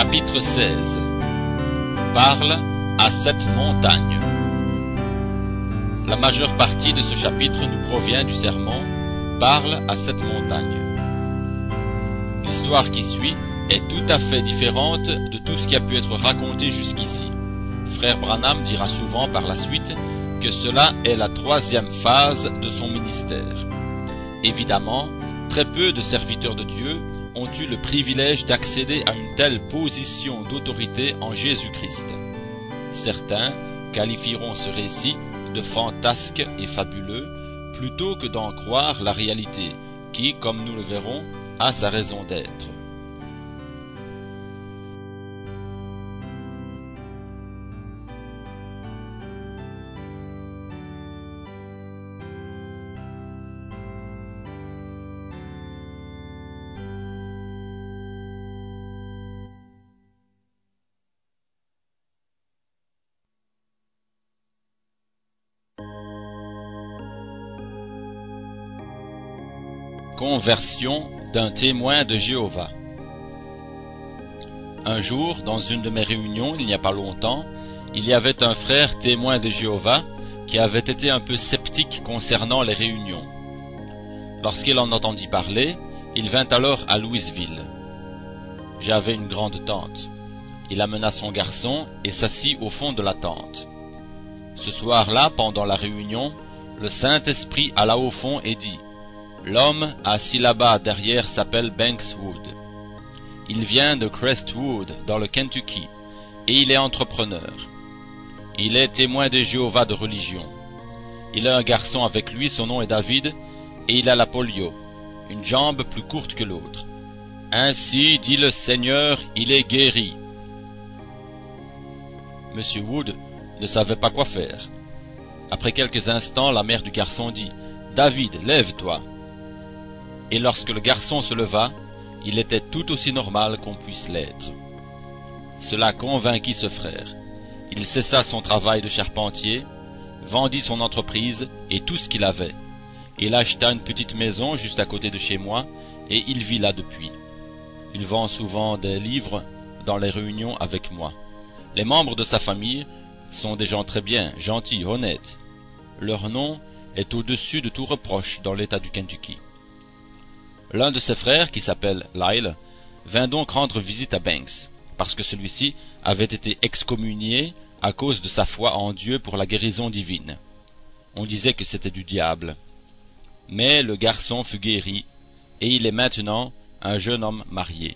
Chapitre 16. Parle à cette montagne. La majeure partie de ce chapitre nous provient du sermon « Parle à cette montagne ». L'histoire qui suit est tout à fait différente de tout ce qui a pu être raconté jusqu'ici. Frère Branham dira souvent par la suite que cela est la troisième phase de son ministère. Évidemment, très peu de serviteurs de Dieu ont eu le privilège d'accéder à une telle position d'autorité en Jésus-Christ. Certains qualifieront ce récit de fantasque et fabuleux plutôt que d'en croire la réalité qui, comme nous le verrons, a sa raison d'être. Conversion d'un témoin de Jéhovah. Un jour, dans une de mes réunions, il n'y a pas longtemps, il y avait un frère témoin de Jéhovah qui avait été un peu sceptique concernant les réunions. Lorsqu'il en entendit parler, il vint alors à Louisville. J'avais une grande tente. Il amena son garçon et s'assit au fond de la tente. Ce soir-là, pendant la réunion, le Saint-Esprit alla au fond et dit: l'homme assis là-bas derrière s'appelle Banks Wood. Il vient de Crestwood, dans le Kentucky, et il est entrepreneur. Il est témoin de Jéhovah de religion. Il a un garçon avec lui, son nom est David, et il a la polio, une jambe plus courte que l'autre. Ainsi dit le Seigneur, il est guéri. Monsieur Wood ne savait pas quoi faire. Après quelques instants, la mère du garçon dit: David, lève-toi. Et lorsque le garçon se leva, il était tout aussi normal qu'on puisse l'être. Cela convainquit ce frère. Il cessa son travail de charpentier, vendit son entreprise et tout ce qu'il avait. Il acheta une petite maison juste à côté de chez moi, et il vit là depuis. Il vend souvent des livres dans les réunions avec moi. Les membres de sa famille sont des gens très bien, gentils, honnêtes. Leur nom est au-dessus de tout reproche dans l'État du Kentucky. L'un de ses frères, qui s'appelle Lyle, vint donc rendre visite à Banks, parce que celui-ci avait été excommunié à cause de sa foi en Dieu pour la guérison divine. On disait que c'était du diable. Mais le garçon fut guéri, et il est maintenant un jeune homme marié.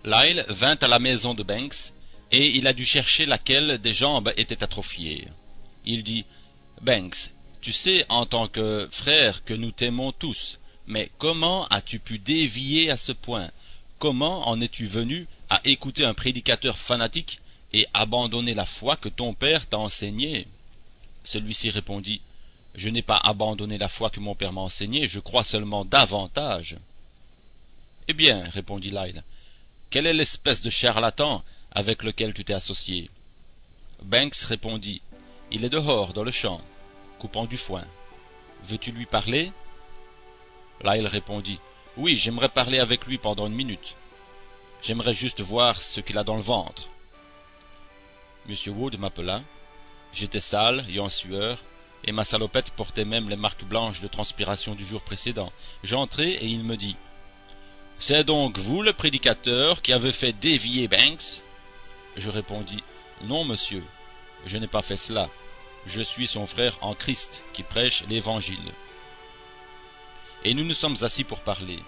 Lyle vint à la maison de Banks, et il a dû chercher laquelle des jambes étaient atrophiées. Il dit: Banks, tu sais en tant que frère que nous t'aimons tous, mais comment as-tu pu dévier à ce point? Comment en es-tu venu à écouter un prédicateur fanatique et abandonner la foi que ton père t'a enseignée? Celui-ci répondit: je n'ai pas abandonné la foi que mon père m'a enseignée, je crois seulement davantage. Eh bien, répondit Lyle, quelle est l'espèce de charlatan avec lequel tu t'es associé? Banks répondit: il est dehors dans le champ, coupant du foin. Veux-tu lui parler? Lyle répondit: oui, j'aimerais parler avec lui pendant une minute. J'aimerais juste voir ce qu'il a dans le ventre. Monsieur Wood m'appela. J'étais sale et en sueur, et ma salopette portait même les marques blanches de transpiration du jour précédent. J'entrai et il me dit: c'est donc vous le prédicateur qui avez fait dévier Banks? Je répondis: non, monsieur, je n'ai pas fait cela. Je suis son frère en Christ qui prêche l'Évangile. Et nous nous sommes assis pour parler.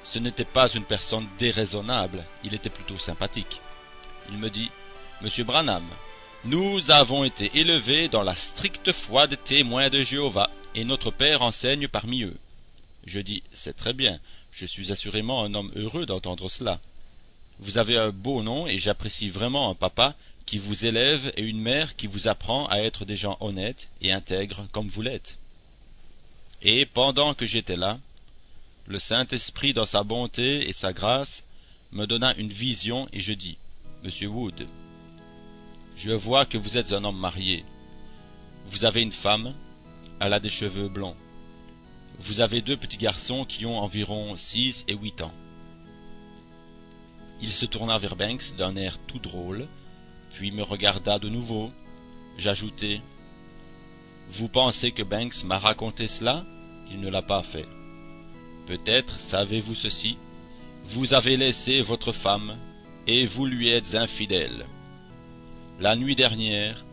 Ce n'était pas une personne déraisonnable, il était plutôt sympathique. Il me dit: Monsieur Branham, nous avons été élevés dans la stricte foi des témoins de Jéhovah, et notre père enseigne parmi eux. Je dis: c'est très bien, je suis assurément un homme heureux d'entendre cela. Vous avez un beau nom et j'apprécie vraiment un papa qui vous élève et une mère qui vous apprend à être des gens honnêtes et intègres comme vous l'êtes. Et pendant que j'étais là, le Saint-Esprit dans sa bonté et sa grâce me donna une vision et je dis: Monsieur Wood, je vois que vous êtes un homme marié. Vous avez une femme, elle a des cheveux blonds. Vous avez deux petits garçons qui ont environ 6 et 8 ans. Il se tourna vers Banks d'un air tout drôle, puis me regarda de nouveau. J'ajoutai: « Vous pensez que Banks m'a raconté cela? Il ne l'a pas fait. Peut-être savez-vous ceci: vous avez laissé votre femme, et vous lui êtes infidèle. La nuit dernière,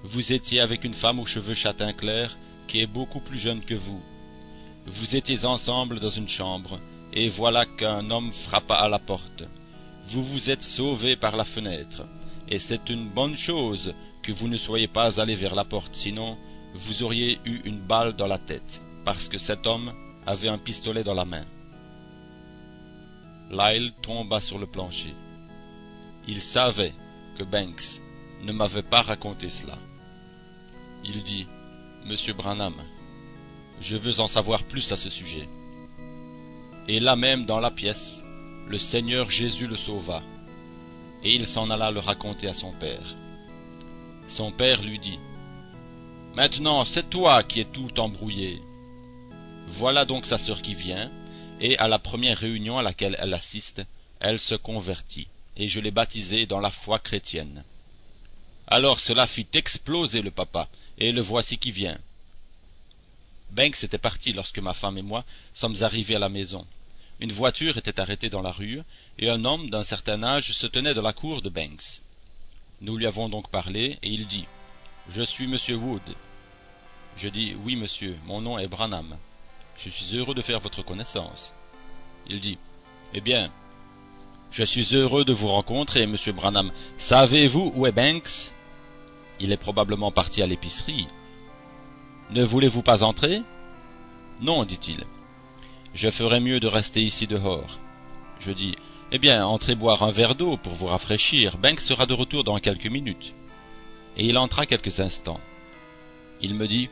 vous étiez avec une femme aux cheveux châtain clair, qui est beaucoup plus jeune que vous. Vous étiez ensemble dans une chambre, et voilà qu'un homme frappa à la porte. Vous vous êtes sauvés par la fenêtre, et c'est une bonne chose que vous ne soyez pas allés vers la porte, sinon vous auriez eu une balle dans la tête, parce que cet homme avait un pistolet dans la main. » Lyle tomba sur le plancher. Il savait que Banks ne m'avait pas raconté cela. Il dit: « Monsieur Branham, je veux en savoir plus à ce sujet. » Et là même dans la pièce, le Seigneur Jésus le sauva, et il s'en alla le raconter à son père. Son père lui dit: « Maintenant, c'est toi qui es tout embrouillé. » Voilà donc sa sœur qui vient, et à la première réunion à laquelle elle assiste, elle se convertit, et je l'ai baptisée dans la foi chrétienne. Alors cela fit exploser le papa, et le voici qui vient. Banks était parti lorsque ma femme et moi sommes arrivés à la maison. Une voiture était arrêtée dans la rue, et un homme d'un certain âge se tenait dans la cour de Banks. Nous lui avons donc parlé, et il dit: « Je suis monsieur Wood. » Je dis: « Oui, monsieur, mon nom est Branham. Je suis heureux de faire votre connaissance. » Il dit: « Eh bien, je suis heureux de vous rencontrer, monsieur Branham. Savez-vous où est Banks? Il est probablement parti à l'épicerie. Ne voulez-vous pas entrer? » Non, dit-il. Je ferais mieux de rester ici dehors. Je dis: Eh bien, entrez boire un verre d'eau pour vous rafraîchir. Banks sera de retour dans quelques minutes. Et il entra quelques instants. Il me dit: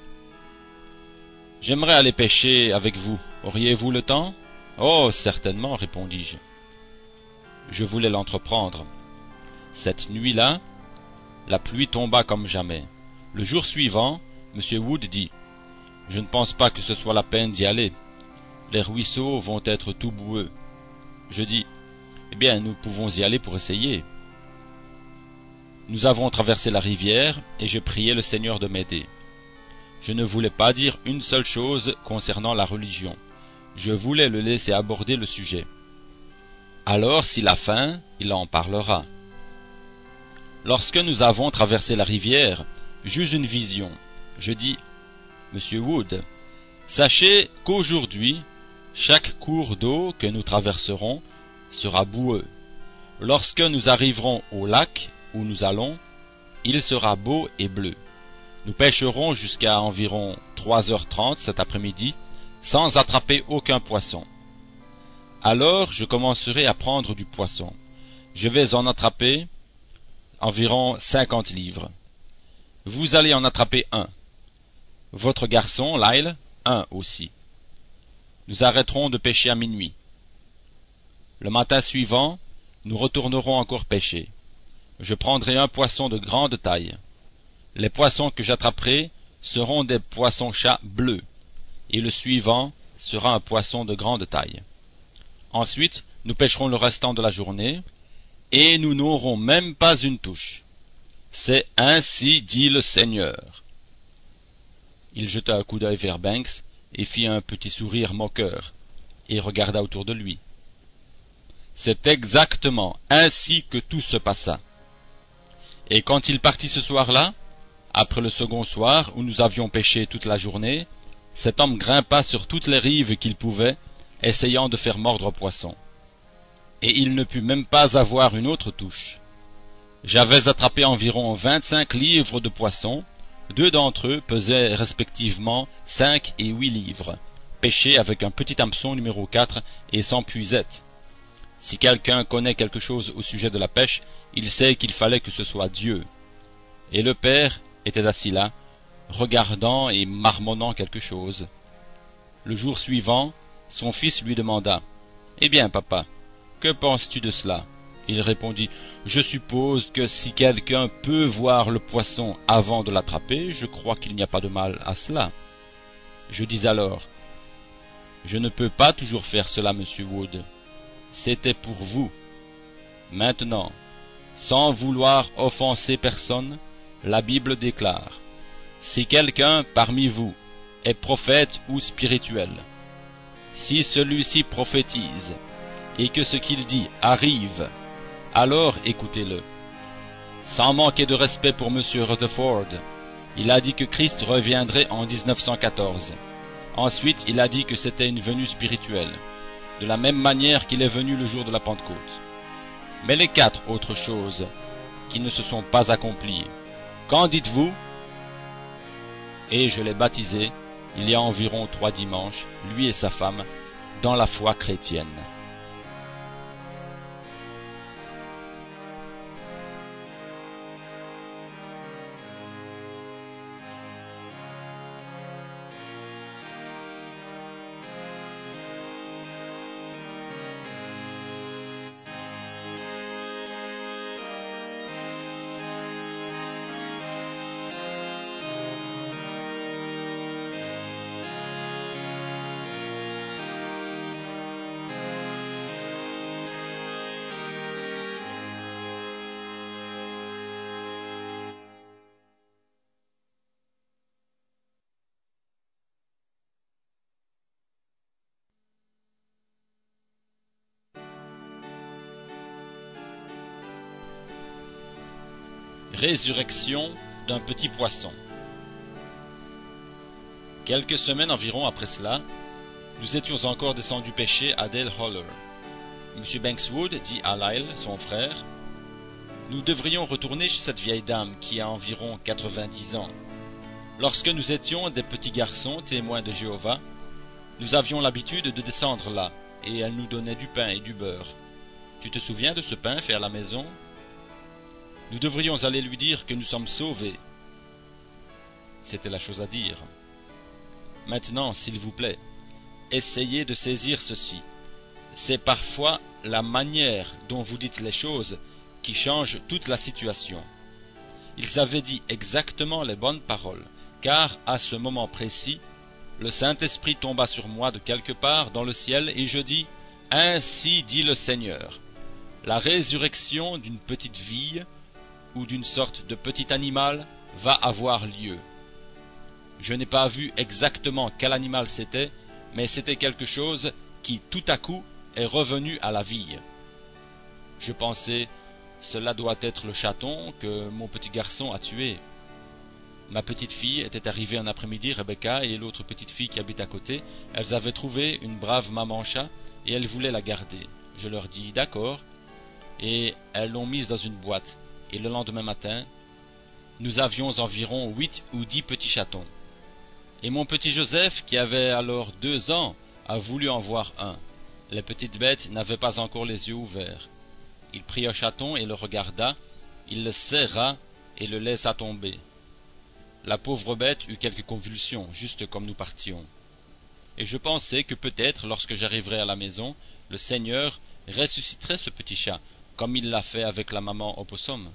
J'aimerais aller pêcher avec vous. Auriez-vous le temps? Oh, certainement, répondis-je. Je voulais l'entreprendre. Cette nuit-là, la pluie tomba comme jamais. Le jour suivant, M. Wood dit: Je ne pense pas que ce soit la peine d'y aller. Les ruisseaux vont être tout boueux. Je dis: Eh bien, nous pouvons y aller pour essayer. Nous avons traversé la rivière, et je priai le Seigneur de m'aider. Je ne voulais pas dire une seule chose concernant la religion. Je voulais le laisser aborder le sujet. Alors, s'il a faim, il en parlera. Lorsque nous avons traversé la rivière, j'eus une vision. Je dis: Monsieur Wood, sachez qu'aujourd'hui, chaque cours d'eau que nous traverserons sera boueux. Lorsque nous arriverons au lac où nous allons, il sera beau et bleu. Nous pêcherons jusqu'à environ 3h30 cet après-midi, sans attraper aucun poisson. Alors je commencerai à prendre du poisson. Je vais en attraper environ 50 livres. Vous allez en attraper un. Votre garçon, Lyle, un aussi. Nous arrêterons de pêcher à minuit. Le matin suivant, nous retournerons encore pêcher. Je prendrai un poisson de grande taille. Les poissons que j'attraperai seront des poissons-chats bleus, et le suivant sera un poisson de grande taille. Ensuite, nous pêcherons le restant de la journée, et nous n'aurons même pas une touche. C'est ainsi dit le Seigneur. Il jeta un coup d'œil vers Banks et fit un petit sourire moqueur, et regarda autour de lui. C'est exactement ainsi que tout se passa. Et quand il partit ce soir-là, après le second soir où nous avions pêché toute la journée, cet homme grimpa sur toutes les rives qu'il pouvait, essayant de faire mordre au poisson. Et il ne put même pas avoir une autre touche. J'avais attrapé environ 25 livres de poissons, 2 d'entre eux pesaient respectivement 5 et 8 livres, pêchés avec un petit hameçon numéro 4 et sans puisette. Si quelqu'un connaît quelque chose au sujet de la pêche, il sait qu'il fallait que ce soit Dieu. Et le père était assis là, regardant et marmonnant quelque chose. Le jour suivant, son fils lui demanda: « Eh bien, papa, que penses-tu de cela ?» Il répondit: « Je suppose que si quelqu'un peut voir le poisson avant de l'attraper, je crois qu'il n'y a pas de mal à cela. » Je dis alors: « Je ne peux pas toujours faire cela, monsieur Wood. C'était pour vous. Maintenant, sans vouloir offenser personne, la Bible déclare: si quelqu'un parmi vous est prophète ou spirituel, si celui-ci prophétise, et que ce qu'il dit arrive, alors écoutez-le. Sans manquer de respect pour M. Rutherford, il a dit que Christ reviendrait en 1914. Ensuite, il a dit que c'était une venue spirituelle, de la même manière qu'il est venu le jour de la Pentecôte. Mais les 4 autres choses qui ne se sont pas accomplies, qu'en dites-vous? Et je l'ai baptisé, il y a environ 3 dimanches, lui et sa femme, dans la foi chrétienne. Résurrection d'un petit poisson. Quelques semaines environ après cela, nous étions encore descendus pêcher à Dale Holler. M. Bankswood dit à Lyle, son frère: « Nous devrions retourner chez cette vieille dame qui a environ 90 ans. Lorsque nous étions des petits garçons témoins de Jéhovah, nous avions l'habitude de descendre là, et elle nous donnait du pain et du beurre. Tu te souviens de ce pain fait à la maison ? Nous devrions aller lui dire que nous sommes sauvés. » C'était la chose à dire. Maintenant, s'il vous plaît, essayez de saisir ceci. C'est parfois la manière dont vous dites les choses qui change toute la situation. Ils avaient dit exactement les bonnes paroles, car à ce moment précis, le Saint-Esprit tomba sur moi de quelque part dans le ciel, et je dis: « Ainsi dit le Seigneur, la résurrection d'une petite vie ou d'une sorte de petit animal va avoir lieu. » Je n'ai pas vu exactement quel animal c'était, mais c'était quelque chose qui, tout à coup, est revenu à la vie. Je pensais: cela doit être le chaton que mon petit garçon a tué. Ma petite fille était arrivée un après-midi, Rebecca, et l'autre petite fille qui habite à côté. Elles avaient trouvé une brave maman-chat et elles voulaient la garder. Je leur dis d'accord, et elles l'ont mise dans une boîte. Et le lendemain matin, nous avions environ 8 ou 10 petits chatons. Et mon petit Joseph, qui avait alors 2 ans, a voulu en voir un. La petite bête n'avait pas encore les yeux ouverts. Il prit un chaton et le regarda, il le serra et le laissa tomber. La pauvre bête eut quelques convulsions, juste comme nous partions. Et je pensais que peut-être, lorsque j'arriverais à la maison, le Seigneur ressusciterait ce petit chat, comme il l'a fait avec la maman opossum.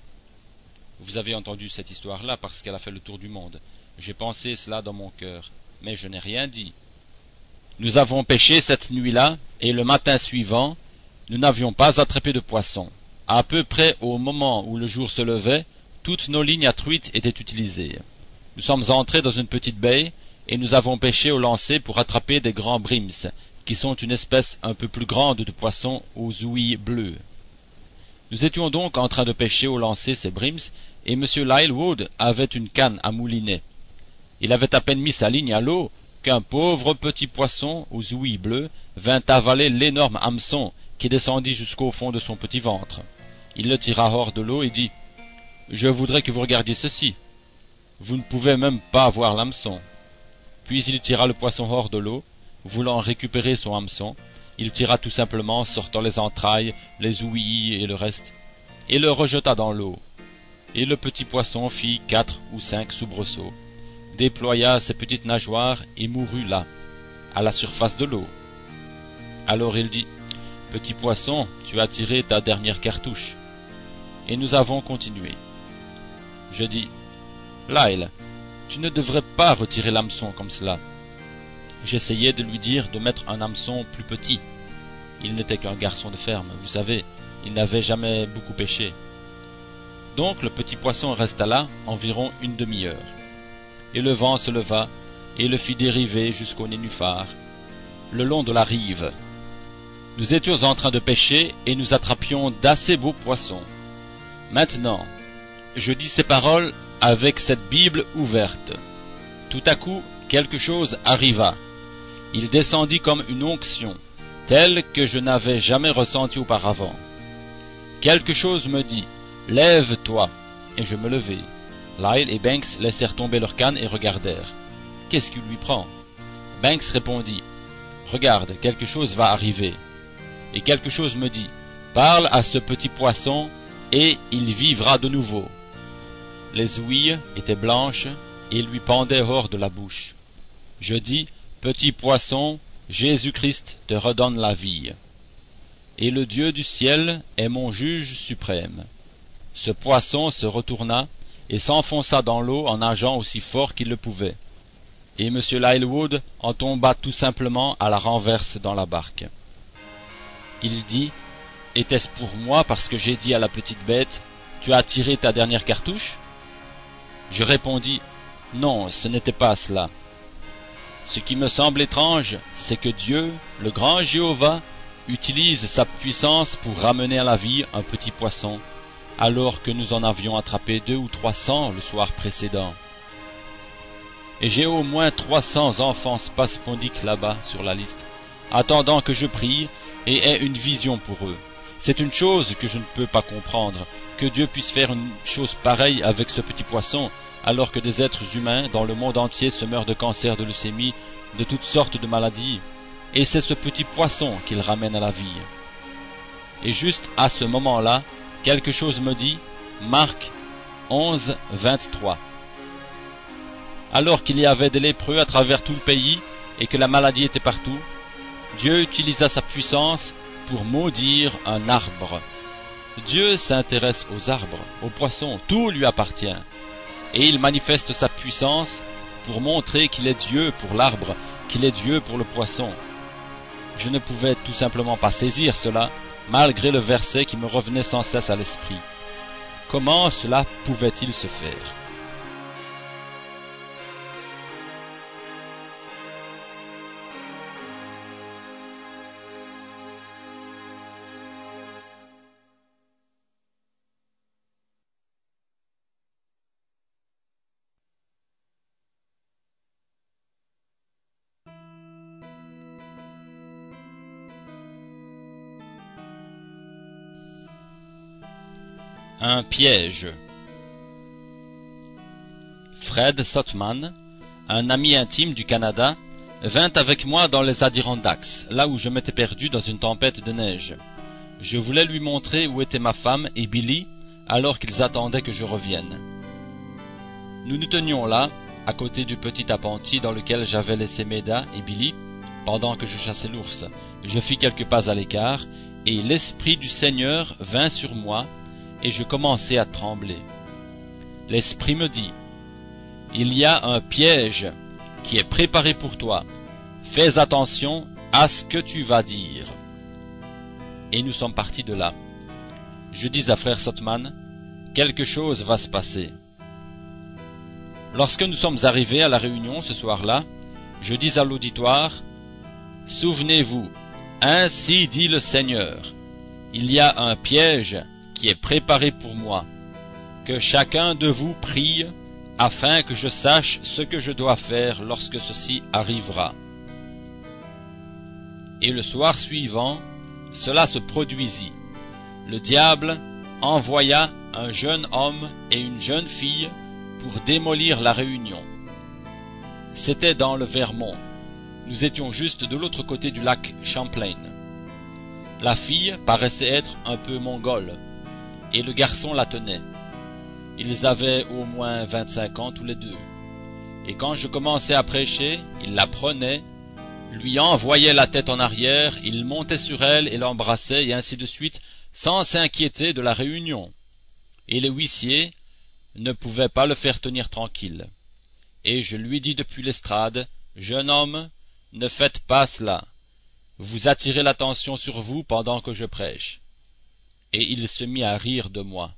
Vous avez entendu cette histoire-là parce qu'elle a fait le tour du monde. J'ai pensé cela dans mon cœur, mais je n'ai rien dit. Nous avons pêché cette nuit-là, et le matin suivant, nous n'avions pas attrapé de poisson. À peu près au moment où le jour se levait, toutes nos lignes à truites étaient utilisées. Nous sommes entrés dans une petite baie, et nous avons pêché au lancer pour attraper des grands brims, qui sont une espèce un peu plus grande de poissons aux ouïes bleues. Nous étions donc en train de pêcher au lancer ces brims, et M. Lilewood avait une canne à mouliner. Il avait à peine mis sa ligne à l'eau qu'un pauvre petit poisson aux ouïes bleues vint avaler l'énorme hameçon qui descendit jusqu'au fond de son petit ventre. Il le tira hors de l'eau et dit: « Je voudrais que vous regardiez ceci. Vous ne pouvez même pas voir l'hameçon. » Puis il tira le poisson hors de l'eau, voulant récupérer son hameçon. Il tira tout simplement, sortant les entrailles, les ouïes et le reste, et le rejeta dans l'eau. Et le petit poisson fit 4 ou 5 soubresauts, déploya ses petites nageoires et mourut là, à la surface de l'eau. Alors il dit: « Petit poisson, tu as tiré ta dernière cartouche. » Et nous avons continué. Je dis: « Lyle, tu ne devrais pas retirer l'hameçon comme cela. » J'essayais de lui dire de mettre un hameçon plus petit. Il n'était qu'un garçon de ferme, vous savez, Il n'avait jamais beaucoup pêché. Donc le petit poisson resta là environ une demi-heure. Et le vent se leva et le fit dériver jusqu'au nénuphar, le long de la rive. Nous étions en train de pêcher et nous attrapions d'assez beaux poissons. Maintenant, je dis ces paroles avec cette Bible ouverte. Tout à coup, quelque chose arriva. Il descendit comme une onction, telle que je n'avais jamais ressentie auparavant. Quelque chose me dit « Lève-toi » et je me levai. Lyle et Banks laissèrent tomber leur canne et regardèrent. « Qu'est-ce qui lui prend ?» Banks répondit « Regarde, quelque chose va arriver. » Et quelque chose me dit « Parle à ce petit poisson et il vivra de nouveau. » Les ouïes étaient blanches et lui pendaient hors de la bouche. Je dis « Petit poisson, Jésus-Christ te redonne la vie. Et le Dieu du ciel est mon juge suprême. » Ce poisson se retourna et s'enfonça dans l'eau en nageant aussi fort qu'il le pouvait. Et M. Littlewood en tomba tout simplement à la renverse dans la barque. Il dit « Était-ce pour moi parce que j'ai dit à la petite bête « Tu as tiré ta dernière cartouche ?» Je répondis « Non, ce n'était pas cela. » Ce qui me semble étrange, c'est que Dieu, le grand Jéhovah, utilise sa puissance pour ramener à la vie un petit poisson, alors que nous en avions attrapé 200 ou 300 le soir précédent. Et j'ai au moins 300 enfants spasmodiques là-bas sur la liste, attendant que je prie et aie une vision pour eux. C'est une chose que je ne peux pas comprendre, que Dieu puisse faire une chose pareille avec ce petit poisson, alors que des êtres humains dans le monde entier se meurent de cancer, de leucémie, de toutes sortes de maladies, et c'est ce petit poisson qu'il ramène à la vie. Et juste à ce moment-là, quelque chose me dit, Marc 11, 23. Alors qu'il y avait des lépreux à travers tout le pays et que la maladie était partout, Dieu utilisa sa puissance pour maudire un arbre. Dieu s'intéresse aux arbres, aux poissons, tout lui appartient. Et il manifeste sa puissance pour montrer qu'il est Dieu pour l'arbre, qu'il est Dieu pour le poisson. Je ne pouvais tout simplement pas saisir cela, malgré le verset qui me revenait sans cesse à l'esprit. Comment cela pouvait-il se faire? Un piège. Fred Sotman, un ami intime du Canada, vint avec moi dans les Adirondacks, là où je m'étais perdu dans une tempête de neige. Je voulais lui montrer où étaient ma femme et Billy, alors qu'ils attendaient que je revienne. Nous nous tenions là, à côté du petit appentis dans lequel j'avais laissé Meda et Billy, pendant que je chassais l'ours. Je fis quelques pas à l'écart, et l'Esprit du Seigneur vint sur moi, et je commençai à trembler. L'Esprit me dit, « Il y a un piège qui est préparé pour toi. Fais attention à ce que tu vas dire. » Et nous sommes partis de là. Je dis à frère Sotman, « Quelque chose va se passer. » Lorsque nous sommes arrivés à la réunion ce soir-là, je dis à l'auditoire, « Souvenez-vous, ainsi dit le Seigneur, il y a un piège qui est préparé pour moi. Que chacun de vous prie, afin que je sache ce que je dois faire lorsque ceci arrivera. » Et le soir suivant, cela se produisit. Le diable envoya un jeune homme et une jeune fille pour démolir la réunion. C'était dans le Vermont. Nous étions juste de l'autre côté du lac Champlain. La fille paraissait être un peu mongole, et le garçon la tenait. Ils avaient au moins 25 ans tous les deux. Et quand je commençais à prêcher, il la prenait, lui envoyait la tête en arrière, il montait sur elle et l'embrassait, et ainsi de suite, sans s'inquiéter de la réunion. Et les huissiers ne pouvaient pas le faire tenir tranquille. Et je lui dis depuis l'estrade, « Jeune homme, ne faites pas cela. Vous attirez l'attention sur vous pendant que je prêche. » et il se mit à rire de moi.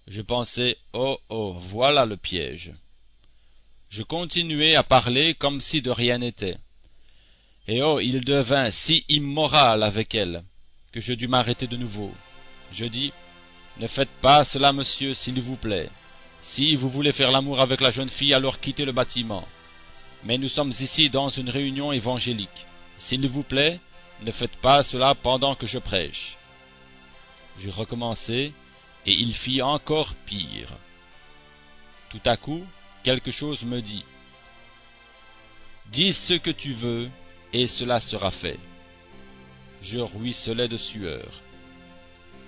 Je pensai, oh, oh, voilà le piège. Je continuai à parler comme si de rien n'était. Et oh, il devint si immoral avec elle, que je dus m'arrêter de nouveau. Je dis, ne faites pas cela, monsieur, s'il vous plaît. Si vous voulez faire l'amour avec la jeune fille, alors quittez le bâtiment. Mais nous sommes ici dans une réunion évangélique. S'il vous plaît, ne faites pas cela pendant que je prêche. Je recommençai, et il fit encore pire. Tout à coup, quelque chose me dit, « Dis ce que tu veux, et cela sera fait. » Je ruisselais de sueur.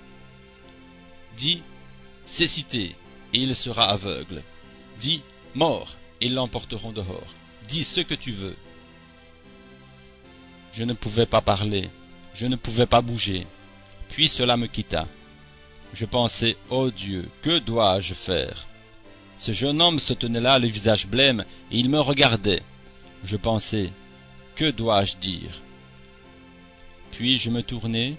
« Dis, cécité, et il sera aveugle. Dis, mort, et ils l'emporteront dehors. Dis ce que tu veux. » Je ne pouvais pas parler, je ne pouvais pas bouger. Puis cela me quitta. Je pensai, ô Dieu, que dois-je faire? Ce jeune homme se tenait là, le visage blême, et il me regardait. Je pensai, que dois-je dire? Puis je me tournai,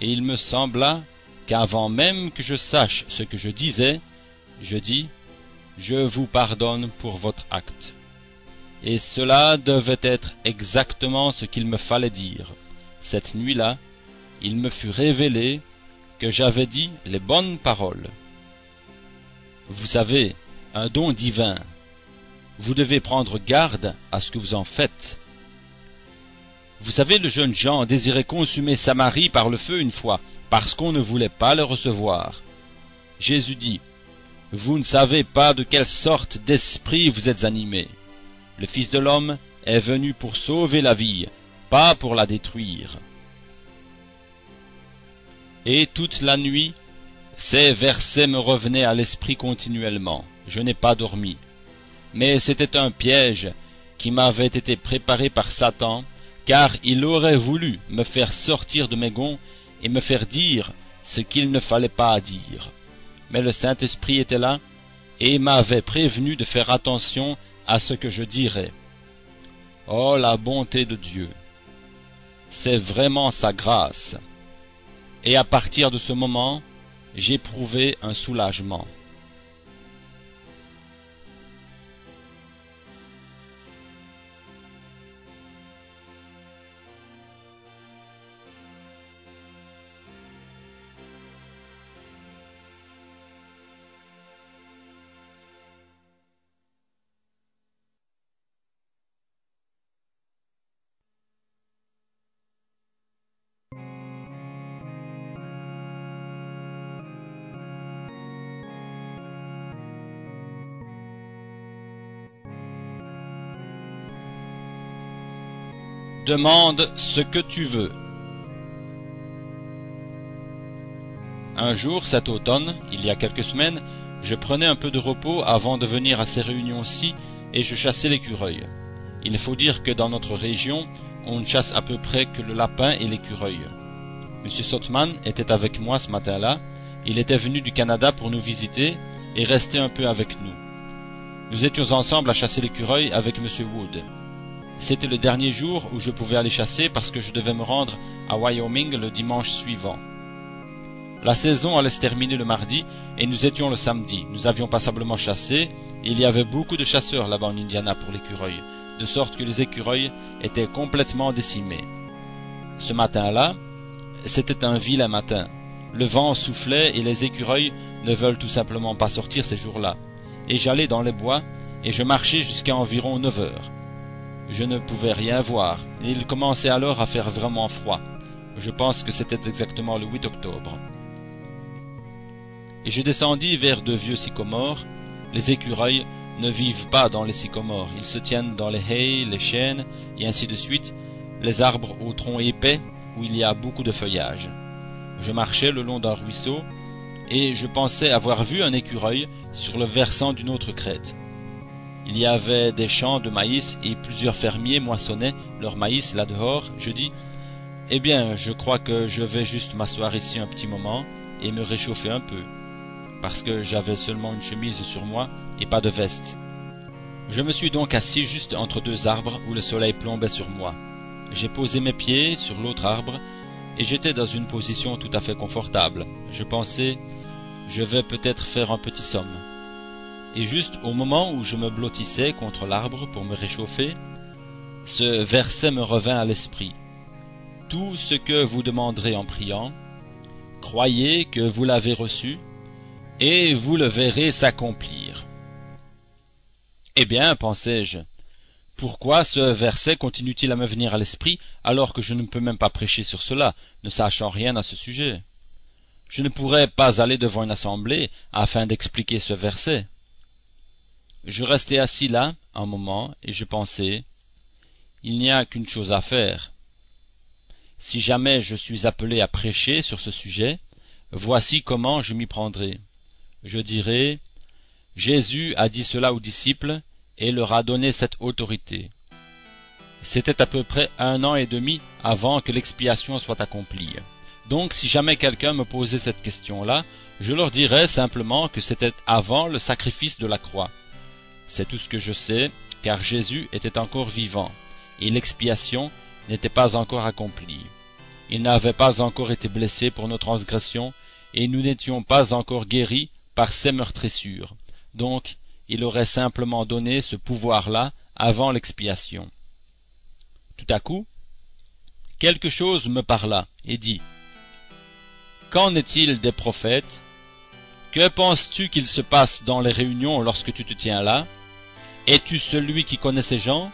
et il me sembla qu'avant même que je sache ce que je disais, je dis, je vous pardonne pour votre acte. Et cela devait être exactement ce qu'il me fallait dire. Cette nuit-là, il me fut révélé que j'avais dit les bonnes paroles. Vous savez, un don divin. Vous devez prendre garde à ce que vous en faites. Vous savez, le jeune Jean désirait consumer Samarie par le feu une fois, parce qu'on ne voulait pas le recevoir. Jésus dit, « Vous ne savez pas de quelle sorte d'esprit vous êtes animés. Le Fils de l'homme est venu pour sauver la vie, pas pour la détruire. » Et toute la nuit, ces versets me revenaient à l'esprit continuellement. Je n'ai pas dormi. Mais c'était un piège qui m'avait été préparé par Satan, car il aurait voulu me faire sortir de mes gonds et me faire dire ce qu'il ne fallait pas dire. Mais le Saint-Esprit était là et m'avait prévenu de faire attention à ce que je dirais. Oh, la bonté de Dieu! C'est vraiment sa grâce. Et à partir de ce moment, j'éprouvai un soulagement. Demande ce que tu veux. Un jour, cet automne, il y a quelques semaines, je prenais un peu de repos avant de venir à ces réunions-ci et je chassais l'écureuil. Il faut dire que dans notre région, on ne chasse à peu près que le lapin et l'écureuil. M. Sotman était avec moi ce matin-là. Il était venu du Canada pour nous visiter et rester un peu avec nous. Nous étions ensemble à chasser l'écureuil avec M. Wood. C'était le dernier jour où je pouvais aller chasser parce que je devais me rendre à Wyoming le dimanche suivant. La saison allait se terminer le mardi et nous étions le samedi. Nous avions passablement chassé et il y avait beaucoup de chasseurs là-bas en Indiana pour l'écureuil, de sorte que les écureuils étaient complètement décimés. Ce matin-là, c'était un vilain matin. Le vent soufflait et les écureuils ne veulent tout simplement pas sortir ces jours-là. Et j'allais dans les bois et je marchais jusqu'à environ 9 heures. Je ne pouvais rien voir, et il commençait alors à faire vraiment froid. Je pense que c'était exactement le 8 octobre. Et je descendis vers de vieux sycomores. Les écureuils ne vivent pas dans les sycomores, ils se tiennent dans les haies, les chênes, et ainsi de suite, les arbres aux troncs épais, où il y a beaucoup de feuillage. Je marchais le long d'un ruisseau, et je pensais avoir vu un écureuil sur le versant d'une autre crête. Il y avait des champs de maïs et plusieurs fermiers moissonnaient leur maïs là dehors. Je dis, eh bien, je crois que je vais juste m'asseoir ici un petit moment et me réchauffer un peu, parce que j'avais seulement une chemise sur moi et pas de veste. Je me suis donc assis juste entre deux arbres où le soleil plombait sur moi. J'ai posé mes pieds sur l'autre arbre et j'étais dans une position tout à fait confortable. Je pensais, je vais peut-être faire un petit somme. Et juste au moment où je me blottissais contre l'arbre pour me réchauffer, ce verset me revint à l'esprit. Tout ce que vous demanderez en priant, croyez que vous l'avez reçu, et vous le verrez s'accomplir. Eh bien, pensai-je, pourquoi ce verset continue-t-il à me venir à l'esprit alors que je ne peux même pas prêcher sur cela, ne sachant rien à ce sujet? Je ne pourrais pas aller devant une assemblée afin d'expliquer ce verset. Je restai assis là un moment et je pensais, il n'y a qu'une chose à faire. Si jamais je suis appelé à prêcher sur ce sujet, voici comment je m'y prendrai. Je dirai, Jésus a dit cela aux disciples et leur a donné cette autorité. C'était à peu près 1 an et demi avant que l'expiation soit accomplie. Donc si jamais quelqu'un me posait cette question-là, je leur dirais simplement que c'était avant le sacrifice de la croix. C'est tout ce que je sais, car Jésus était encore vivant, et l'expiation n'était pas encore accomplie. Il n'avait pas encore été blessé pour nos transgressions, et nous n'étions pas encore guéris par ses meurtrissures. Donc, il aurait simplement donné ce pouvoir-là avant l'expiation. Tout à coup, quelque chose me parla et dit, « Qu'en est-il des prophètes? Que penses-tu qu'il se passe dans les réunions lorsque tu te tiens là? Es-tu celui qui connaît ces gens?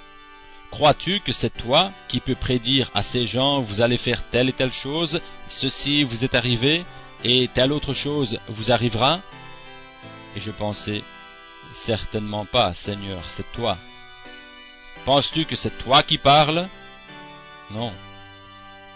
Crois-tu que c'est toi qui peux prédire à ces gens, vous allez faire telle et telle chose, ceci vous est arrivé, et telle autre chose vous arrivera? » Et je pensais, certainement pas, Seigneur, c'est toi. Penses-tu que c'est toi qui parles? Non.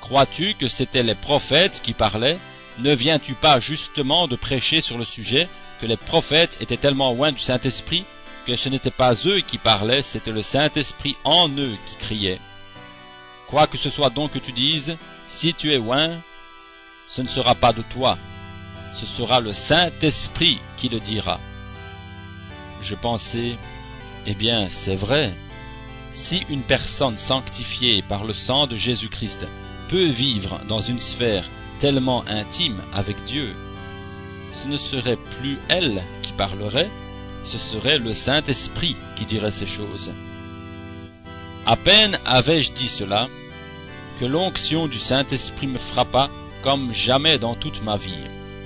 Crois-tu que c'étaient les prophètes qui parlaient? Ne viens-tu pas justement de prêcher sur le sujet que les prophètes étaient tellement loin du Saint-Esprit que ce n'était pas eux qui parlaient, c'était le Saint-Esprit en eux qui criait. Quoi que ce soit donc que tu dises, si tu es loin, ce ne sera pas de toi, ce sera le Saint-Esprit qui le dira. Je pensais, eh bien, c'est vrai. Si une personne sanctifiée par le sang de Jésus-Christ peut vivre dans une sphère tellement intime avec Dieu, ce ne serait plus elle qui parlerait, ce serait le Saint-Esprit qui dirait ces choses. À peine avais-je dit cela, que l'onction du Saint-Esprit me frappa comme jamais dans toute ma vie.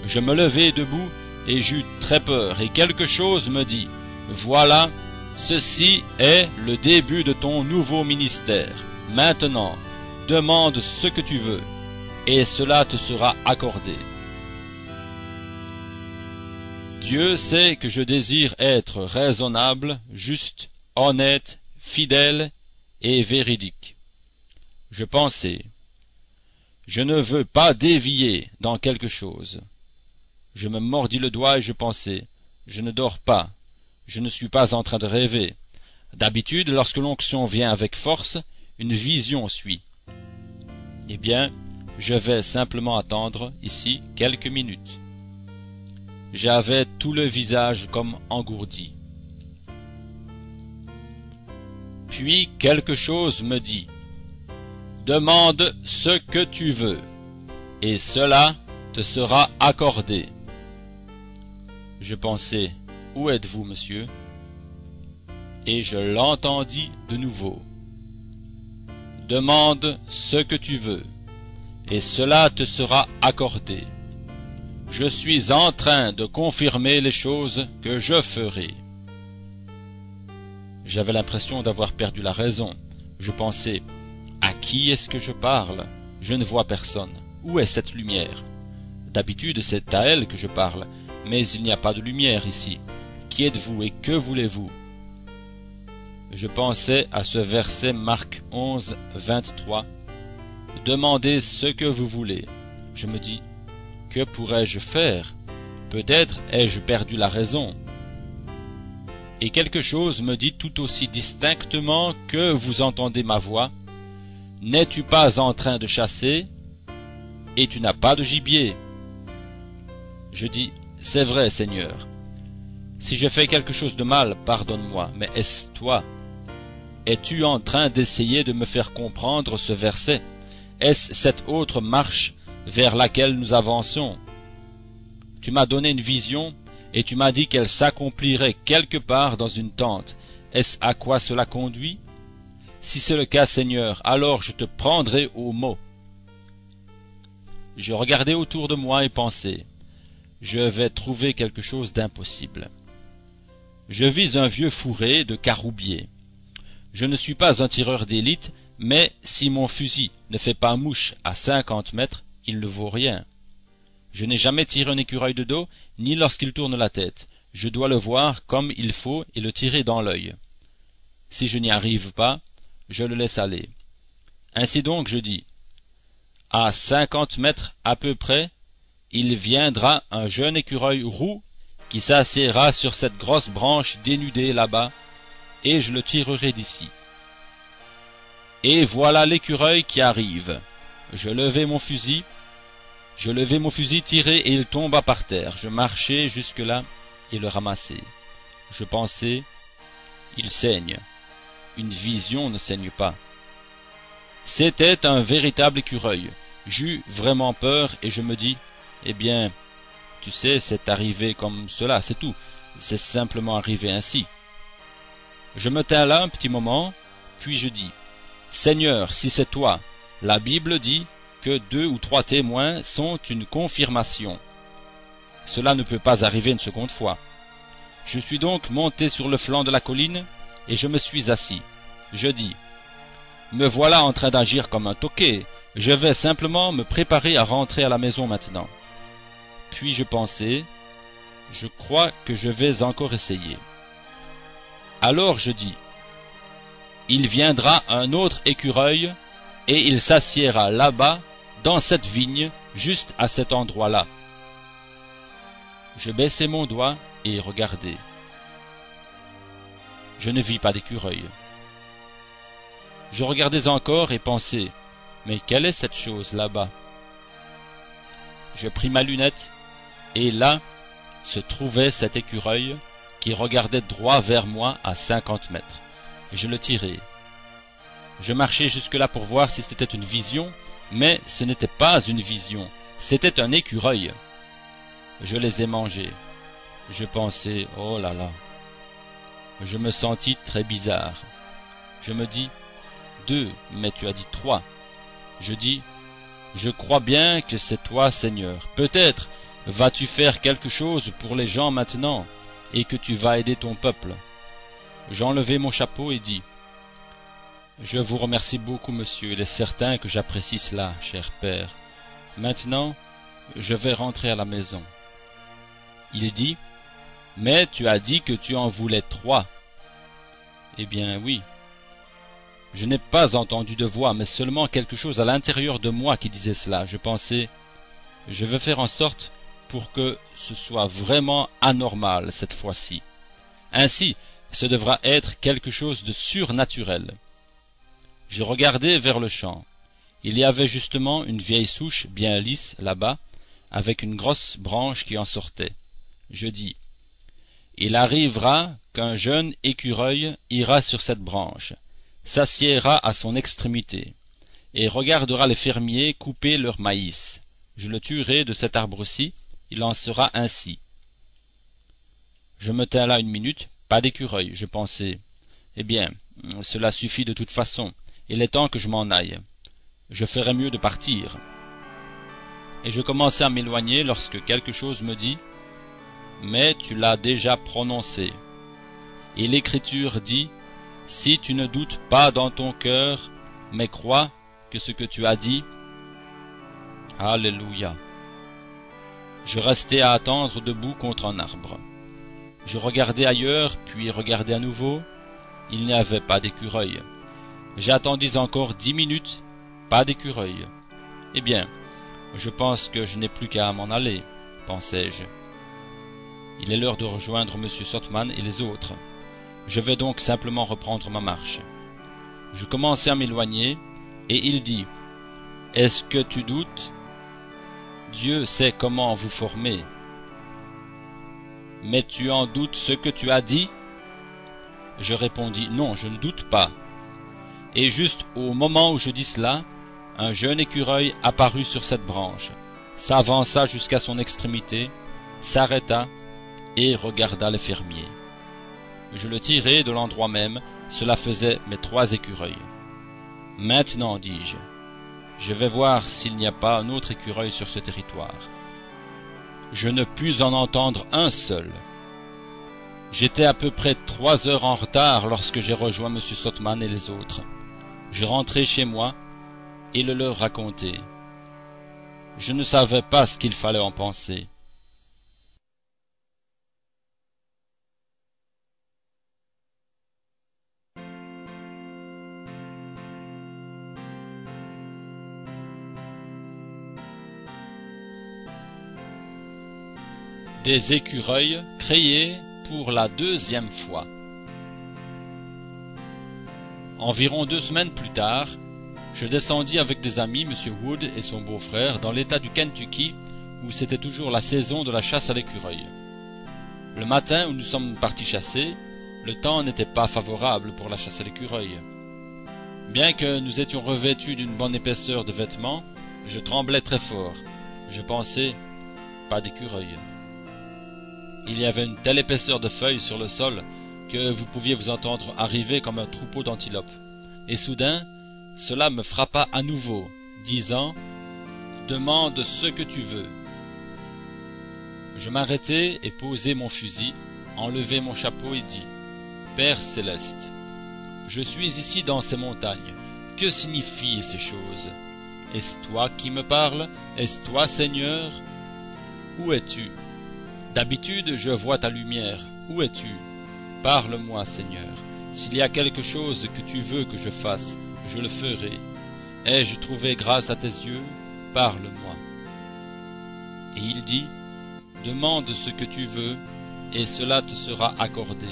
Je me levai debout et j'eus très peur, et quelque chose me dit, « Voilà, ceci est le début de ton nouveau ministère. Maintenant, demande ce que tu veux, et cela te sera accordé. » Dieu sait que je désire être raisonnable, juste, honnête, fidèle et véridique. Je pensais, je ne veux pas dévier dans quelque chose. Je me mordis le doigt et je pensais, je ne dors pas, je ne suis pas en train de rêver. D'habitude, lorsque l'onction vient avec force, une vision suit. Eh bien, je vais simplement attendre ici quelques minutes. J'avais tout le visage comme engourdi. Puis quelque chose me dit, « Demande ce que tu veux, et cela te sera accordé. » Je pensais, « Où êtes-vous, monsieur ?» Et je l'entendis de nouveau. « Demande ce que tu veux, et cela te sera accordé. Je suis en train de confirmer les choses que je ferai. » J'avais l'impression d'avoir perdu la raison. Je pensais, à qui est-ce que je parle? Je ne vois personne. Où est cette lumière? D'habitude, c'est à elle que je parle, mais il n'y a pas de lumière ici. Qui êtes-vous et que voulez-vous? Je pensais à ce verset Marc 11, 23. Demandez ce que vous voulez. Je me dis, que pourrais-je faire? Peut-être ai-je perdu la raison. Et quelque chose me dit tout aussi distinctement que vous entendez ma voix. N'es-tu pas en train de chasser? Et tu n'as pas de gibier. Je dis, c'est vrai, Seigneur. Si j'ai fait quelque chose de mal, pardonne-moi, mais est-ce toi? Es-tu en train d'essayer de me faire comprendre ce verset? est-ce cette autre marche vers laquelle nous avançons? Tu m'as donné une vision, et tu m'as dit qu'elle s'accomplirait quelque part dans une tente. Est-ce à quoi cela conduit? Si c'est le cas, Seigneur, alors je te prendrai au mot. Je regardais autour de moi et pensais, je vais trouver quelque chose d'impossible. Je vis un vieux fourré de caroubier. Je ne suis pas un tireur d'élite, mais si mon fusil ne fait pas mouche à 50 mètres, il ne vaut rien. Je n'ai jamais tiré un écureuil de dos, ni lorsqu'il tourne la tête. Je dois le voir comme il faut et le tirer dans l'œil. Si je n'y arrive pas, je le laisse aller. Ainsi donc, je dis, à 50 mètres à peu près, il viendra un jeune écureuil roux qui s'assiera sur cette grosse branche dénudée là-bas, et je le tirerai d'ici. Et voilà l'écureuil qui arrive. Je levai mon fusil, tiré, et il tomba par terre. Je marchai jusque-là et le ramassai. Je pensai, il saigne. Une vision ne saigne pas. C'était un véritable écureuil. J'eus vraiment peur et je me dis, eh bien, tu sais, c'est arrivé comme cela, c'est tout. C'est simplement arrivé ainsi. Je me tins là un petit moment, puis je dis, Seigneur, si c'est toi, la Bible dit que 2 ou 3 témoins sont une confirmation. Cela ne peut pas arriver une seconde fois. Je suis donc monté sur le flanc de la colline, et je me suis assis. Je dis, me voilà en train d'agir comme un toqué, je vais simplement me préparer à rentrer à la maison maintenant. Puis je pensai, je crois que je vais encore essayer. Alors je dis, il viendra un autre écureuil, et il s'assiera là-bas, dans cette vigne, juste à cet endroit-là. Je baissai mon doigt et regardai. Je ne vis pas d'écureuil. Je regardais encore et pensais, mais quelle est cette chose là-bas? Je pris ma lunette, et là se trouvait cet écureuil qui regardait droit vers moi à 50 mètres. Je le tirai. Je marchai jusque-là pour voir si c'était une vision, mais ce n'était pas une vision, c'était un écureuil. Je les ai mangés. Je pensais, oh là là. Je me sentis très bizarre. Je me dis, 2, mais tu as dit 3. Je dis, je crois bien que c'est toi, Seigneur. Peut-être vas-tu faire quelque chose pour les gens maintenant, et que tu vas aider ton peuple. J'enlevai mon chapeau et dis, je vous remercie beaucoup, monsieur, il est certain que j'apprécie cela, cher père. Maintenant, je vais rentrer à la maison. Il dit, mais tu as dit que tu en voulais 3. Eh bien, oui. Je n'ai pas entendu de voix, mais seulement quelque chose à l'intérieur de moi qui disait cela. Je pensais, je vais faire en sorte pour que ce soit vraiment anormal cette fois-ci. Ainsi, ce devra être quelque chose de surnaturel. Je regardai vers le champ. Il y avait justement une vieille souche bien lisse là-bas, avec une grosse branche qui en sortait. Je dis, il arrivera qu'un jeune écureuil ira sur cette branche, s'assiera à son extrémité, et regardera les fermiers couper leur maïs. Je le tuerai de cet arbre-ci, il en sera ainsi. Je me tins là une minute, pas d'écureuil, je pensais. Eh bien, cela suffit de toute façon, il est temps que je m'en aille. Je ferais mieux de partir. Et je commençais à m'éloigner lorsque quelque chose me dit, mais tu l'as déjà prononcé. Et l'Écriture dit, si tu ne doutes pas dans ton cœur, mais crois que ce que tu as dit. Alléluia. Je restai à attendre debout contre un arbre. Je regardai ailleurs, puis regardai à nouveau. Il n'y avait pas d'écureuil. J'attendis encore 10 minutes, pas d'écureuil. Eh bien, je pense que je n'ai plus qu'à m'en aller, pensai-je. Il est l'heure de rejoindre M. Sotman et les autres. Je vais donc simplement reprendre ma marche. Je commençai à m'éloigner, et il dit, « Est-ce que tu doutes? Dieu sait comment vous former. Mais tu en doutes ce que tu as dit? » Je répondis, « Non, je ne doute pas. » Et juste au moment où je dis cela, Un jeune écureuil apparut sur cette branche, s'avança jusqu'à son extrémité, s'arrêta et regarda les fermiers. Je le tirai de l'endroit même, cela faisait mes 3 écureuils. Maintenant, dis-je, je vais voir s'il n'y a pas un autre écureuil sur ce territoire. Je ne pus en entendre un seul. J'étais à peu près 3 heures en retard lorsque j'ai rejoint M. Sotman et les autres. Je rentrai chez moi et le leur racontai. Je ne savais pas ce qu'il fallait en penser. Des écureuils créés pour la 2e fois. Environ 2 semaines plus tard, je descendis avec des amis, M. Wood et son beau-frère, dans l'état du Kentucky, où c'était toujours la saison de la chasse à l'écureuil. Le matin où nous sommes partis chasser, le temps n'était pas favorable pour la chasse à l'écureuil. Bien que nous étions revêtus d'une bonne épaisseur de vêtements, je tremblais très fort. Je pensais, pas d'écureuil. Il y avait une telle épaisseur de feuilles sur le sol que vous pouviez vous entendre arriver comme un troupeau d'antilopes. Et soudain, cela me frappa à nouveau, disant « Demande ce que tu veux ». Je m'arrêtai et posai mon fusil, enlevai mon chapeau et dis « Père céleste, je suis ici dans ces montagnes. Que signifient ces choses? Est-ce toi qui me parles? Est-ce toi, Seigneur? Où es-tu? D'habitude, je vois ta lumière. Où es-tu? Parle-moi, Seigneur. S'il y a quelque chose que tu veux que je fasse, je le ferai. Ai-je trouvé grâce à tes yeux? Parle-moi. Et il dit, demande ce que tu veux, et cela te sera accordé.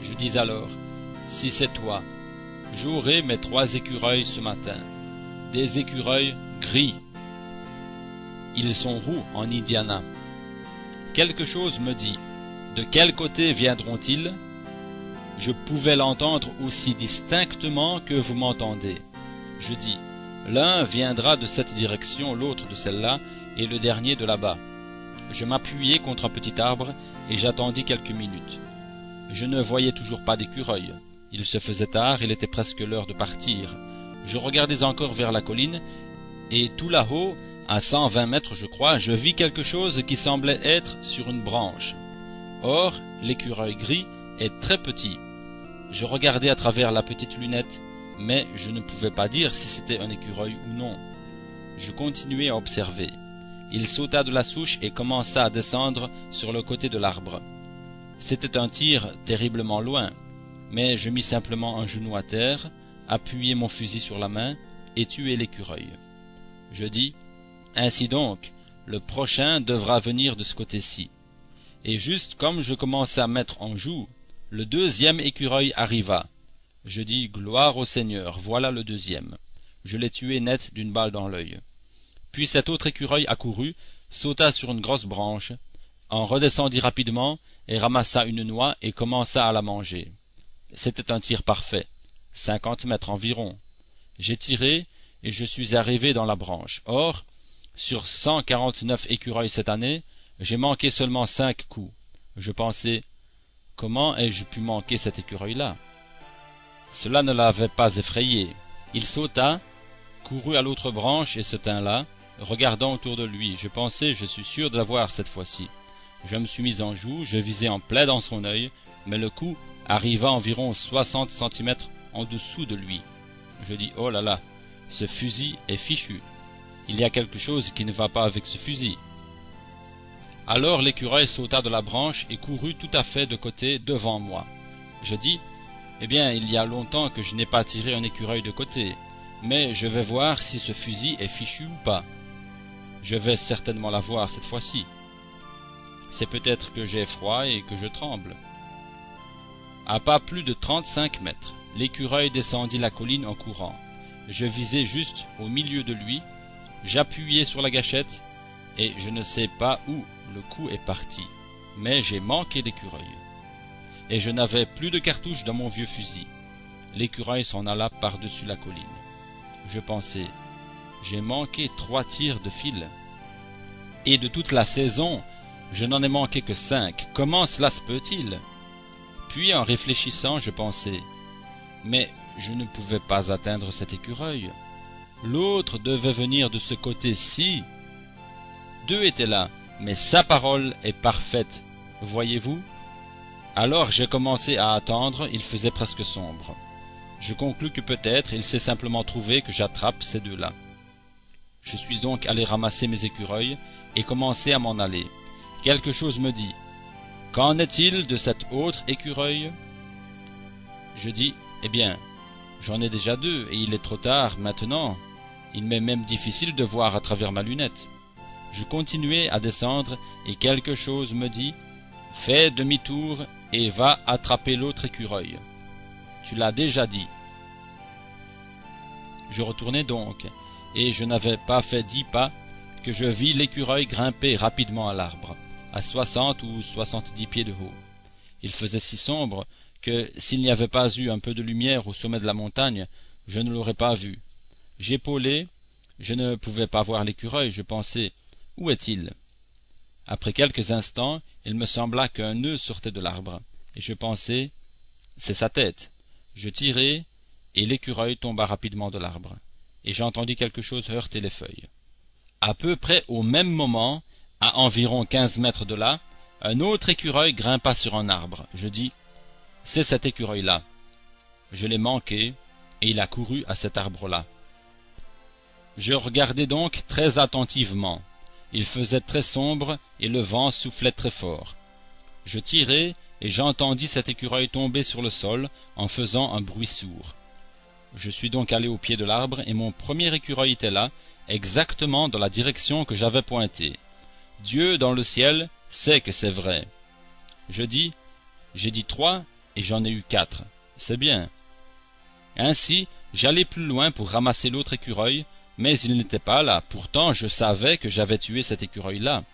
Je dis alors, si c'est toi, j'aurai mes 3 écureuils ce matin, des écureuils gris. Ils sont roux en Indiana. Quelque chose me dit, de quel côté viendront-ils? Je pouvais l'entendre aussi distinctement que vous m'entendez. Je dis, l'un viendra de cette direction, l'autre de celle-là, et le dernier de là-bas. Je m'appuyai contre un petit arbre, et j'attendis quelques minutes. Je ne voyais toujours pas d'écureuil. Il se faisait tard, il était presque l'heure de partir. Je regardais encore vers la colline, et tout là-haut, à 120 mètres je crois, je vis quelque chose qui semblait être sur une branche. Or, l'écureuil gris est très petit. Je regardais à travers la petite lunette, mais je ne pouvais pas dire si c'était un écureuil ou non. Je continuai à observer. Il sauta de la souche et commença à descendre sur le côté de l'arbre. C'était un tir terriblement loin, mais je mis simplement un genou à terre, appuyai mon fusil sur la main et tuai l'écureuil. Je dis, ainsi donc, le prochain devra venir de ce côté-ci. Et juste comme je commençais à mettre en joue, le 2e écureuil arriva. Je dis, gloire au Seigneur, voilà le 2e. Je l'ai tué net d'une balle dans l'œil. Puis cet autre écureuil accourut, sauta sur une grosse branche, en redescendit rapidement et ramassa une noix et commença à la manger. C'était un tir parfait, 50 mètres environ. J'ai tiré et je suis arrivé dans la branche. Or, sur 149 écureuils cette année, j'ai manqué seulement 5 coups. Je pensais, comment ai-je pu manquer cet écureuil-là? Cela ne l'avait pas effrayé. Il sauta, courut à l'autre branche et se tint là, regardant autour de lui. Je pensais, je suis sûr de l'avoir cette fois-ci. Je me suis mis en joue, je visai en plein dans son œil, mais le coup arriva environ 60 centimètres en dessous de lui. Je dis, oh là là, ce fusil est fichu. Il y a quelque chose qui ne va pas avec ce fusil. Alors l'écureuil sauta de la branche et courut tout à fait de côté devant moi. Je dis, eh bien, il y a longtemps que je n'ai pas tiré un écureuil de côté, mais je vais voir si ce fusil est fichu ou pas. Je vais certainement l'avoir cette fois-ci. C'est peut-être que j'ai froid et que je tremble. À pas plus de 35 mètres, l'écureuil descendit la colline en courant. Je visai juste au milieu de lui, j'appuyai sur la gâchette, et je ne sais pas où le coup est parti, mais j'ai manqué d'écureuil. Et je n'avais plus de cartouches dans mon vieux fusil. L'écureuil s'en alla par-dessus la colline. Je pensais, j'ai manqué 3 tirs de fil. Et de toute la saison, je n'en ai manqué que 5. Comment cela se peut-il? Puis en réfléchissant, je pensais, mais je ne pouvais pas atteindre cet écureuil. L'autre devait venir de ce côté-ci. 2 étaient là, mais sa parole est parfaite, voyez-vous? Alors j'ai commencé à attendre, il faisait presque sombre. Je conclus que peut-être il s'est simplement trouvé que j'attrape ces 2-là. Je suis donc allé ramasser mes écureuils et commencer à m'en aller. Quelque chose me dit, qu'en est-il de cet autre écureuil? Je dis, eh bien, j'en ai déjà 2 et il est trop tard maintenant. Il m'est même difficile de voir à travers ma lunette. Je continuais à descendre et quelque chose me dit, fais demi-tour et va attraper l'autre écureuil. Tu l'as déjà dit. Je retournai donc, et je n'avais pas fait 10 pas que je vis l'écureuil grimper rapidement à l'arbre, à 60 ou 70 pieds de haut. Il faisait si sombre que s'il n'y avait pas eu un peu de lumière au sommet de la montagne, je ne l'aurais pas vu. J'épaulai, je ne pouvais pas voir l'écureuil, je pensais, où est-il? Après quelques instants, il me sembla qu'un nœud sortait de l'arbre, et je pensai, c'est sa tête. Je tirai, et l'écureuil tomba rapidement de l'arbre, et j'entendis quelque chose heurter les feuilles. À peu près au même moment, à environ 15 mètres de là, un autre écureuil grimpa sur un arbre. Je dis, c'est cet écureuil-là. Je l'ai manqué, et il a couru à cet arbre-là. Je regardai donc très attentivement. Il faisait très sombre, et le vent soufflait très fort. Je tirai, et j'entendis cet écureuil tomber sur le sol en faisant un bruit sourd. Je suis donc allé au pied de l'arbre, et mon premier écureuil était là, exactement dans la direction que j'avais pointée. Dieu dans le ciel sait que c'est vrai. J'ai dit 3, et j'en ai eu 4. C'est bien. Ainsi, j'allai plus loin pour ramasser l'autre écureuil, mais il n'était pas là. Pourtant, je savais que j'avais tué cet écureuil-là.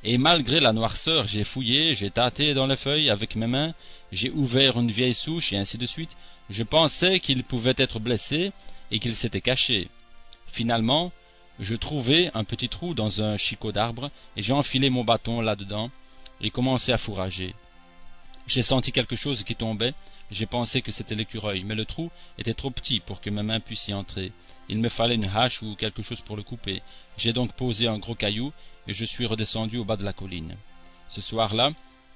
Et malgré la noirceur, j'ai fouillé, j'ai tâté dans les feuilles avec mes mains, j'ai ouvert une vieille souche, et ainsi de suite. Je pensais qu'il pouvait être blessé et qu'il s'était caché. Finalement, je trouvai un petit trou dans un chicot d'arbre, et j'ai enfilé mon bâton là-dedans, et commencé à fourrager. J'ai senti quelque chose qui tombait, j'ai pensé que c'était l'écureuil, mais le trou était trop petit pour que mes mains puissent y entrer. Il me fallait une hache ou quelque chose pour le couper. J'ai donc posé un gros caillou, et je suis redescendu au bas de la colline. Ce soir-là,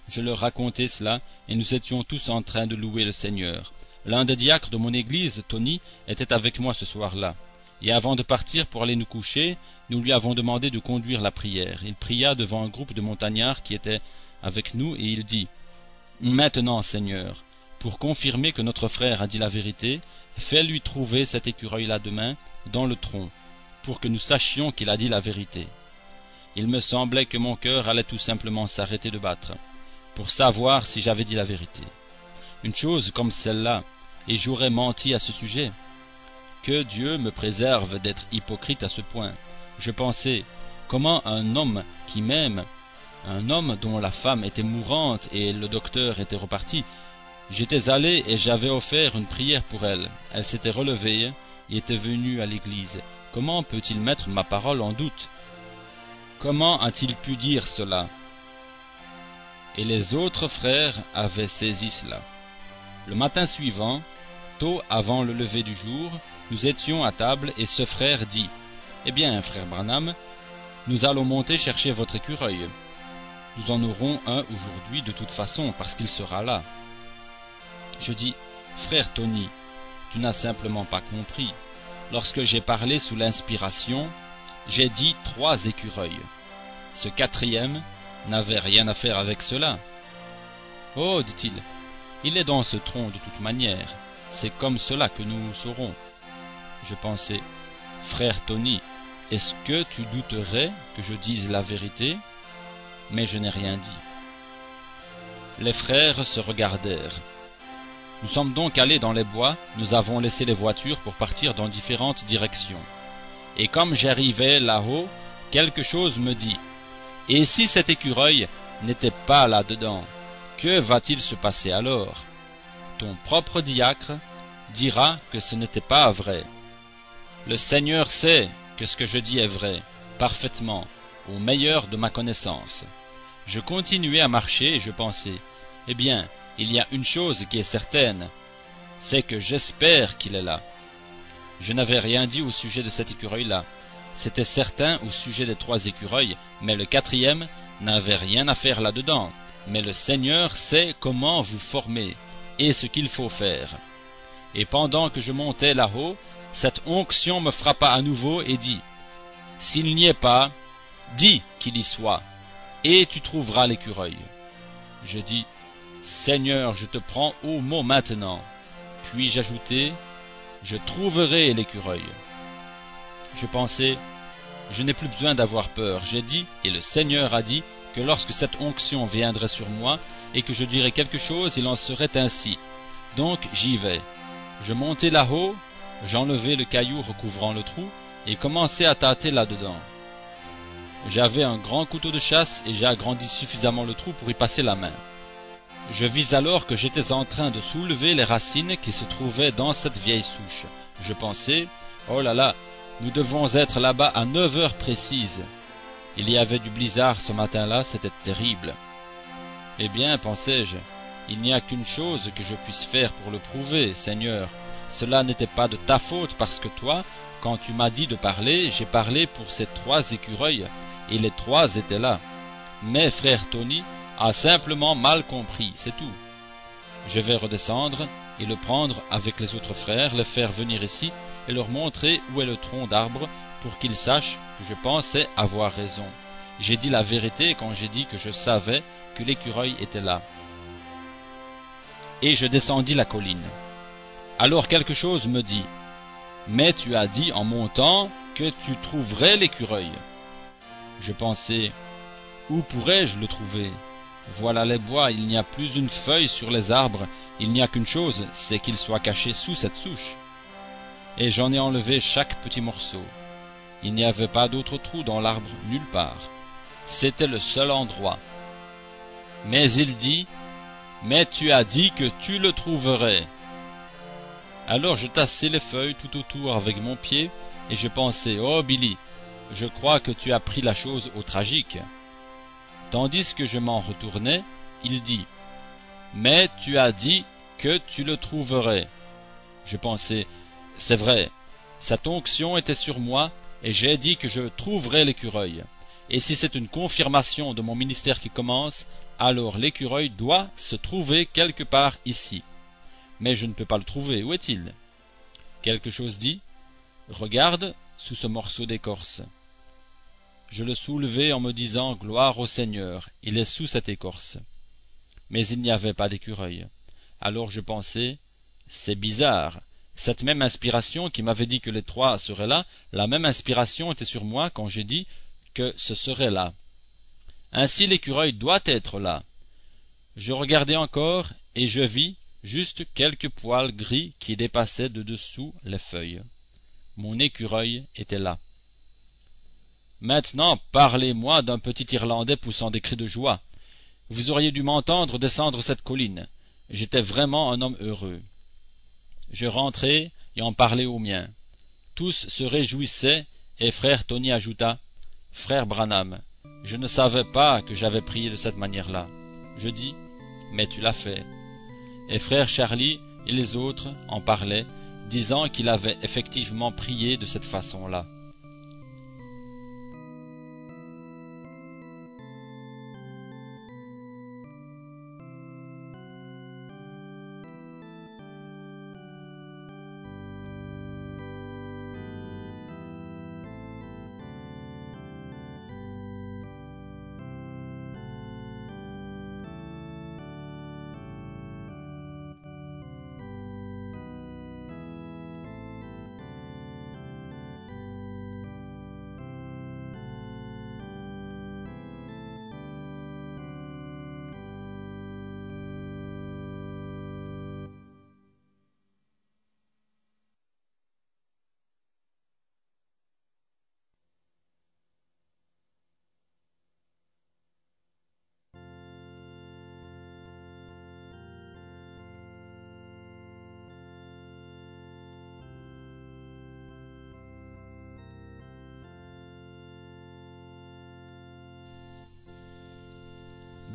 je leur racontai cela, et nous étions tous en train de louer le Seigneur. L'un des diacres de mon église, Tony, était avec moi ce soir-là. Et avant de partir pour aller nous coucher, nous lui avons demandé de conduire la prière. Il pria devant un groupe de montagnards qui étaient avec nous, et il dit, « Maintenant, Seigneur, pour confirmer que notre frère a dit la vérité, fais-lui trouver cet écureuil-là demain, dans le tronc, pour que nous sachions qu'il a dit la vérité. » Il me semblait que mon cœur allait tout simplement s'arrêter de battre, pour savoir si j'avais dit la vérité. Une chose comme celle-là, et j'aurais menti à ce sujet. Que Dieu me préserve d'être hypocrite à ce point. Je pensais, comment un homme qui m'aime, un homme dont la femme était mourante et le docteur était reparti, j'étais allé et j'avais offert une prière pour elle. Elle s'était relevée et était venue à l'église. Comment peut-il mettre ma parole en doute? Comment a-t-il pu dire cela? Et les autres frères avaient saisi cela. Le matin suivant, tôt avant le lever du jour, nous étions à table et ce frère dit, « Eh bien, frère Branham, nous allons monter chercher votre écureuil. Nous en aurons un aujourd'hui de toute façon, parce qu'il sera là. » Je dis, « Frère Tony, tu n'as simplement pas compris. Lorsque j'ai parlé sous l'inspiration, j'ai dit 3 écureuils. Ce 4e n'avait rien à faire avec cela. »« Oh, dit-il, il est dans ce tronc de toute manière. C'est comme cela que nous saurons. » Je pensais, « Frère Tony, est-ce que tu douterais que je dise la vérité ?» Mais je n'ai rien dit. Les frères se regardèrent. Nous sommes donc allés dans les bois, nous avons laissé les voitures pour partir dans différentes directions. Et comme j'arrivais là-haut, quelque chose me dit, « Et si cet écureuil n'était pas là-dedans, que va-t-il se passer alors? Ton propre diacre dira que ce n'était pas vrai. » Le Seigneur sait que ce que je dis est vrai, parfaitement, au meilleur de ma connaissance. Je continuais à marcher et je pensais, eh bien, il y a une chose qui est certaine, c'est que j'espère qu'il est là. Je n'avais rien dit au sujet de cet écureuil-là. C'était certain au sujet des 3 écureuils, mais le 4e n'avait rien à faire là-dedans. Mais le Seigneur sait comment vous former et ce qu'il faut faire. Et pendant que je montais là-haut, cette onction me frappa à nouveau et dit, « S'il n'y est pas, dis qu'il y soit, et tu trouveras l'écureuil. » Je dis, « Seigneur, je te prends au mot maintenant. » Puis j'ajoutai, « Je trouverai l'écureuil. » Je pensais, « Je n'ai plus besoin d'avoir peur. » J'ai dit, et le Seigneur a dit, que lorsque cette onction viendrait sur moi, et que je dirais quelque chose, il en serait ainsi. Donc j'y vais. Je montai là-haut, j'enlevai le caillou recouvrant le trou, et commençai à tâter là-dedans. J'avais un grand couteau de chasse, et j'ai agrandi suffisamment le trou pour y passer la main. Je vis alors que j'étais en train de soulever les racines qui se trouvaient dans cette vieille souche. Je pensais, oh là là, nous devons être là-bas à 9 heures précises. Il y avait du blizzard ce matin-là, c'était terrible. Eh bien, pensai-je, il n'y a qu'une chose que je puisse faire pour le prouver, Seigneur. Cela n'était pas de ta faute parce que toi, quand tu m'as dit de parler, j'ai parlé pour ces 3 écureuils, et les 3 étaient là. Mais frère Tony a simplement mal compris, c'est tout. Je vais redescendre et le prendre avec les autres frères, les faire venir ici et leur montrer où est le tronc d'arbre pour qu'ils sachent que je pensais avoir raison. J'ai dit la vérité quand j'ai dit que je savais que l'écureuil était là. Et je descendis la colline. Alors quelque chose me dit, « Mais tu as dit en montant que tu trouverais l'écureuil. » Je pensais, « Où pourrais-je le trouver? Voilà les bois, il n'y a plus une feuille sur les arbres, il n'y a qu'une chose, c'est qu'il soit caché sous cette souche. » Et j'en ai enlevé chaque petit morceau. Il n'y avait pas d'autre trou dans l'arbre nulle part. C'était le seul endroit. Mais il dit, « Mais tu as dit que tu le trouverais. » Alors je tassai les feuilles tout autour avec mon pied, et je pensais, « Oh Billy, je crois que tu as pris la chose au tragique. » Tandis que je m'en retournais, il dit, « Mais tu as dit que tu le trouverais. » Je pensais, « C'est vrai, cette onction était sur moi, et j'ai dit que je trouverais l'écureuil. Et si c'est une confirmation de mon ministère qui commence, alors l'écureuil doit se trouver quelque part ici. Mais je ne peux pas le trouver, où est-il? » Quelque chose dit, « Regarde sous ce morceau d'écorce. » Je le soulevai en me disant, « Gloire au Seigneur, il est sous cette écorce. » Mais il n'y avait pas d'écureuil. Alors je pensai, « C'est bizarre. Cette même inspiration qui m'avait dit que les 3 seraient là, la même inspiration était sur moi quand j'ai dit que ce serait là. Ainsi l'écureuil doit être là. » Je regardai encore, et je vis juste quelques poils gris qui dépassaient de dessous les feuilles. Mon écureuil était là. Maintenant, parlez-moi d'un petit Irlandais poussant des cris de joie. Vous auriez dû m'entendre descendre cette colline. J'étais vraiment un homme heureux. Je rentrai et en parlai aux miens. Tous se réjouissaient, et frère Tony ajouta, « Frère Branham, je ne savais pas que j'avais prié de cette manière-là. » Je dis, « Mais tu l'as fait. » Et frère Charlie et les autres en parlaient, disant qu'il avait effectivement prié de cette façon-là.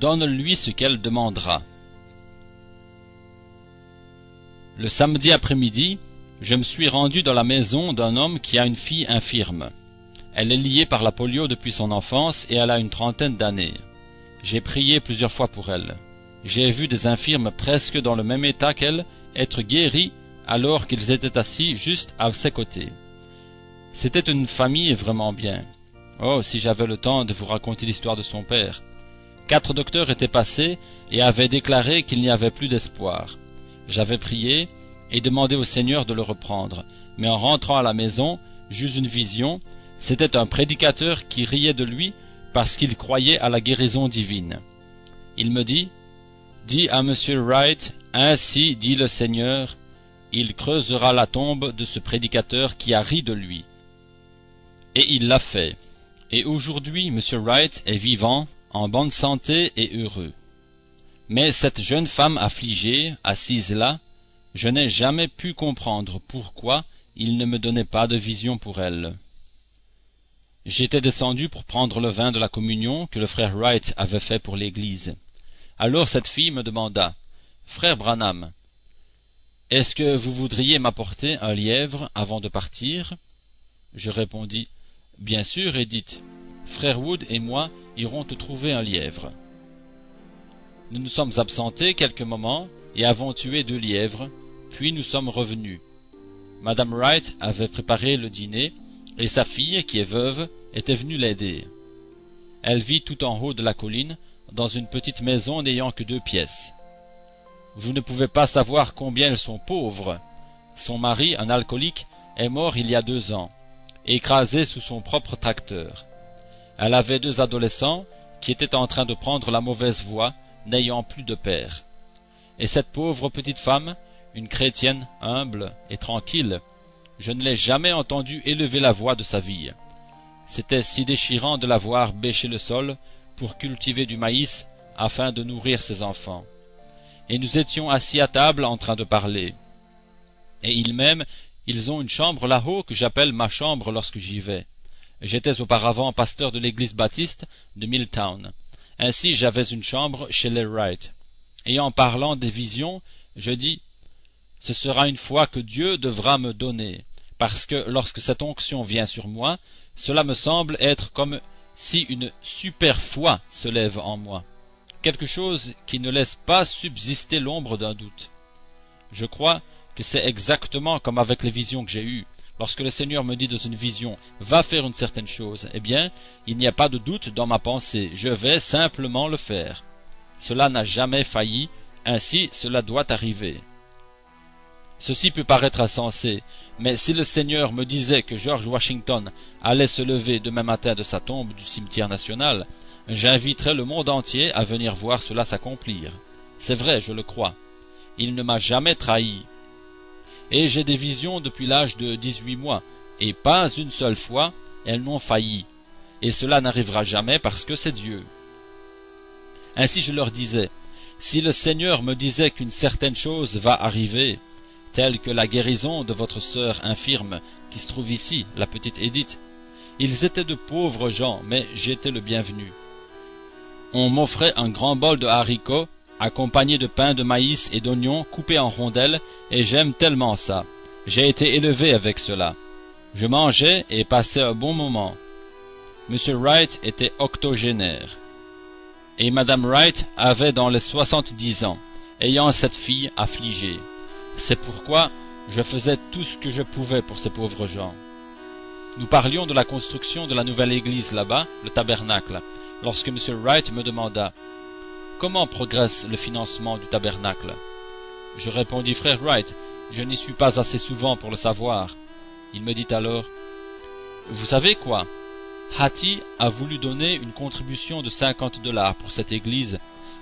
donne-lui ce qu'elle demandera. Le samedi après-midi, je me suis rendu dans la maison d'un homme qui a une fille infirme. Elle est liée par la polio depuis son enfance et elle a une trentaine d'années. J'ai prié plusieurs fois pour elle. J'ai vu des infirmes presque dans le même état qu'elle être guéris alors qu'ils étaient assis juste à ses côtés. C'était une famille vraiment bien. Oh, si j'avais le temps de vous raconter l'histoire de son père. 4 docteurs étaient passés et avaient déclaré qu'il n'y avait plus d'espoir. J'avais prié et demandé au Seigneur de le reprendre, mais en rentrant à la maison, j'eus une vision. C'était un prédicateur qui riait de lui parce qu'il croyait à la guérison divine. Il me dit, « Dis à Monsieur Wright, ainsi dit le Seigneur, il creusera la tombe de ce prédicateur qui a ri de lui. » Et il l'a fait. Et aujourd'hui, Monsieur Wright est vivant, en bonne santé et heureux. Mais cette jeune femme affligée, assise là, je n'ai jamais pu comprendre pourquoi il ne me donnait pas de vision pour elle. J'étais descendu pour prendre le vin de la communion que le frère Wright avait fait pour l'église. Alors cette fille me demanda, « Frère Branham, est-ce que vous voudriez m'apporter un lièvre avant de partir ?» Je répondis, « Bien sûr, Edith. Frère Wood et moi irons te trouver un lièvre. » Nous nous sommes absentés quelques moments et avons tué 2 lièvres, puis nous sommes revenus. Madame Wright avait préparé le dîner et sa fille, qui est veuve, était venue l'aider. Elle vit tout en haut de la colline, dans une petite maison n'ayant que 2 pièces. Vous ne pouvez pas savoir combien elles sont pauvres. Son mari, un alcoolique, est mort il y a 2 ans, écrasé sous son propre tracteur. Elle avait 2 adolescents qui étaient en train de prendre la mauvaise voie, n'ayant plus de père. Et cette pauvre petite femme, une chrétienne humble et tranquille, je ne l'ai jamais entendue élever la voix de sa vie. C'était si déchirant de la voir bêcher le sol pour cultiver du maïs afin de nourrir ses enfants. Et nous étions assis à table en train de parler. Et ils ont une chambre là-haut que j'appelle ma chambre lorsque j'y vais. J'étais auparavant pasteur de l'église baptiste de Milltown. Ainsi j'avais une chambre chez les Wright. Et en parlant des visions, je dis, « Ce sera une foi que Dieu devra me donner, parce que lorsque cette onction vient sur moi, cela me semble être comme si une super foi se lève en moi, quelque chose qui ne laisse pas subsister l'ombre d'un doute. Je crois que c'est exactement comme avec les visions que j'ai eues. Lorsque le Seigneur me dit dans une vision « Va faire une certaine chose », eh bien, il n'y a pas de doute dans ma pensée, je vais simplement le faire. Cela n'a jamais failli, ainsi cela doit arriver. Ceci peut paraître insensé, mais si le Seigneur me disait que George Washington allait se lever demain matin de sa tombe du cimetière national, j'inviterais le monde entier à venir voir cela s'accomplir. C'est vrai, je le crois. Il ne m'a jamais trahi. Et j'ai des visions depuis l'âge de 18 mois, et pas une seule fois elles n'ont failli. Et cela n'arrivera jamais parce que c'est Dieu. Ainsi je leur disais, si le Seigneur me disait qu'une certaine chose va arriver, telle que la guérison de votre sœur infirme qui se trouve ici, la petite Edith, ils étaient de pauvres gens, mais j'étais le bienvenu. On m'offrait un grand bol de haricots, accompagné de pain de maïs et d'oignons coupés en rondelles, et j'aime tellement ça. J'ai été élevé avec cela. Je mangeais et passais un bon moment. Monsieur Wright était octogénaire. Et Madame Wright avait dans les 70 ans, ayant cette fille affligée. C'est pourquoi je faisais tout ce que je pouvais pour ces pauvres gens. Nous parlions de la construction de la nouvelle église là-bas, le tabernacle, lorsque M. Wright me demanda « Comment progresse le financement du tabernacle ?» Je répondis « Frère Wright, je n'y suis pas assez souvent pour le savoir. » Il me dit alors « Vous savez quoi? Hattie a voulu donner une contribution de $50 pour cette église,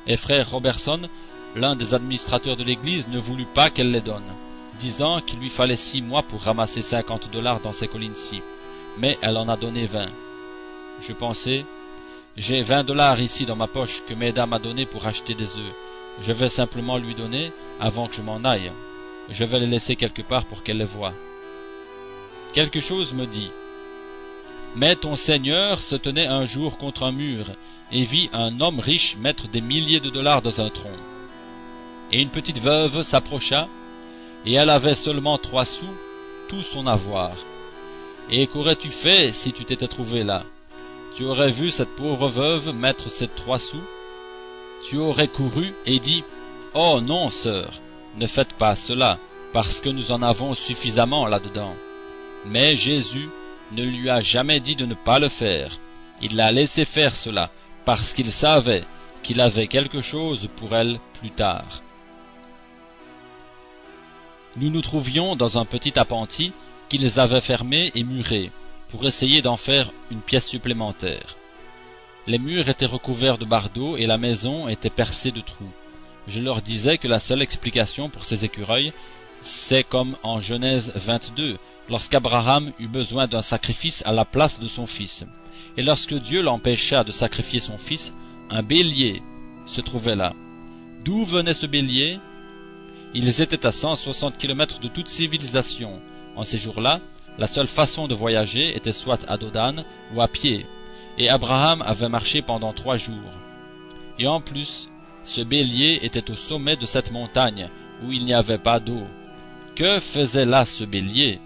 et frère Robertson, l'un des administrateurs de l'église, ne voulut pas qu'elle les donne, disant qu'il lui fallait 6 mois pour ramasser $50 dans ces collines-ci, mais elle en a donné 20. Je pensais, j'ai $20 ici dans ma poche que Maida m'a donné pour acheter des œufs. Je vais simplement lui donner avant que je m'en aille. Je vais les laisser quelque part pour qu'elle les voie. Quelque chose me dit, Mais ton Seigneur se tenait un jour contre un mur, et vit un homme riche mettre des milliers de dollars dans un tronc. Et une petite veuve s'approcha, et elle avait seulement 3 sous, tout son avoir. Et qu'aurais-tu fait si tu t'étais trouvé là? Tu aurais vu cette pauvre veuve mettre ses 3 sous? Tu aurais couru et dit, « Oh non, sœur, ne faites pas cela, parce que nous en avons suffisamment là-dedans. » Mais Jésus ne lui a jamais dit de ne pas le faire. Il l'a laissé faire cela, parce qu'il savait qu'il avait quelque chose pour elle plus tard. Nous nous trouvions dans un petit appentis qu'ils avaient fermé et muré, pour essayer d'en faire une pièce supplémentaire. Les murs étaient recouverts de bardeaux et la maison était percée de trous. Je leur disais que la seule explication pour ces écureuils, c'est comme en Genèse 22, lorsqu'Abraham eut besoin d'un sacrifice à la place de son fils. Et lorsque Dieu l'empêcha de sacrifier son fils, un bélier se trouvait là. D'où venait ce bélier? Ils étaient à 160 kilomètres de toute civilisation. En ces jours-là, la seule façon de voyager était soit à dos d'âne ou à pied, et Abraham avait marché pendant 3 jours. Et en plus, ce bélier était au sommet de cette montagne, où il n'y avait pas d'eau. Que faisait là ce bélier?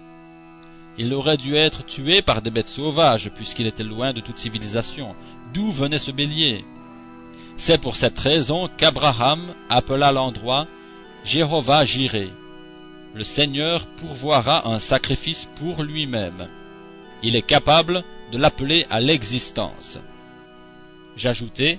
Il aurait dû être tué par des bêtes sauvages, puisqu'il était loin de toute civilisation. D'où venait ce bélier? C'est pour cette raison qu'Abraham appela l'endroit Jéhovah Jireh. Le Seigneur pourvoira un sacrifice pour lui-même. Il est capable de l'appeler à l'existence. J'ajoutai,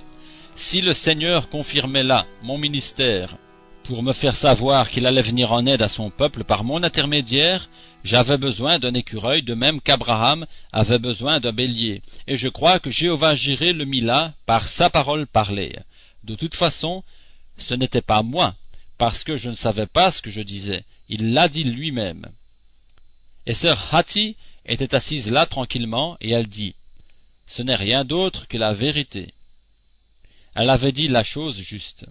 si le Seigneur confirmait là mon ministère, pour me faire savoir qu'il allait venir en aide à son peuple par mon intermédiaire, j'avais besoin d'un écureuil de même qu'Abraham avait besoin d'un bélier, et je crois que Jéhovah Jireh le mit là par sa parole parlée. De toute façon, ce n'était pas moi, parce que je ne savais pas ce que je disais, il l'a dit lui-même. Et sœur Hattie était assise là tranquillement, et elle dit, « Ce n'est rien d'autre que la vérité. » Elle avait dit la chose juste.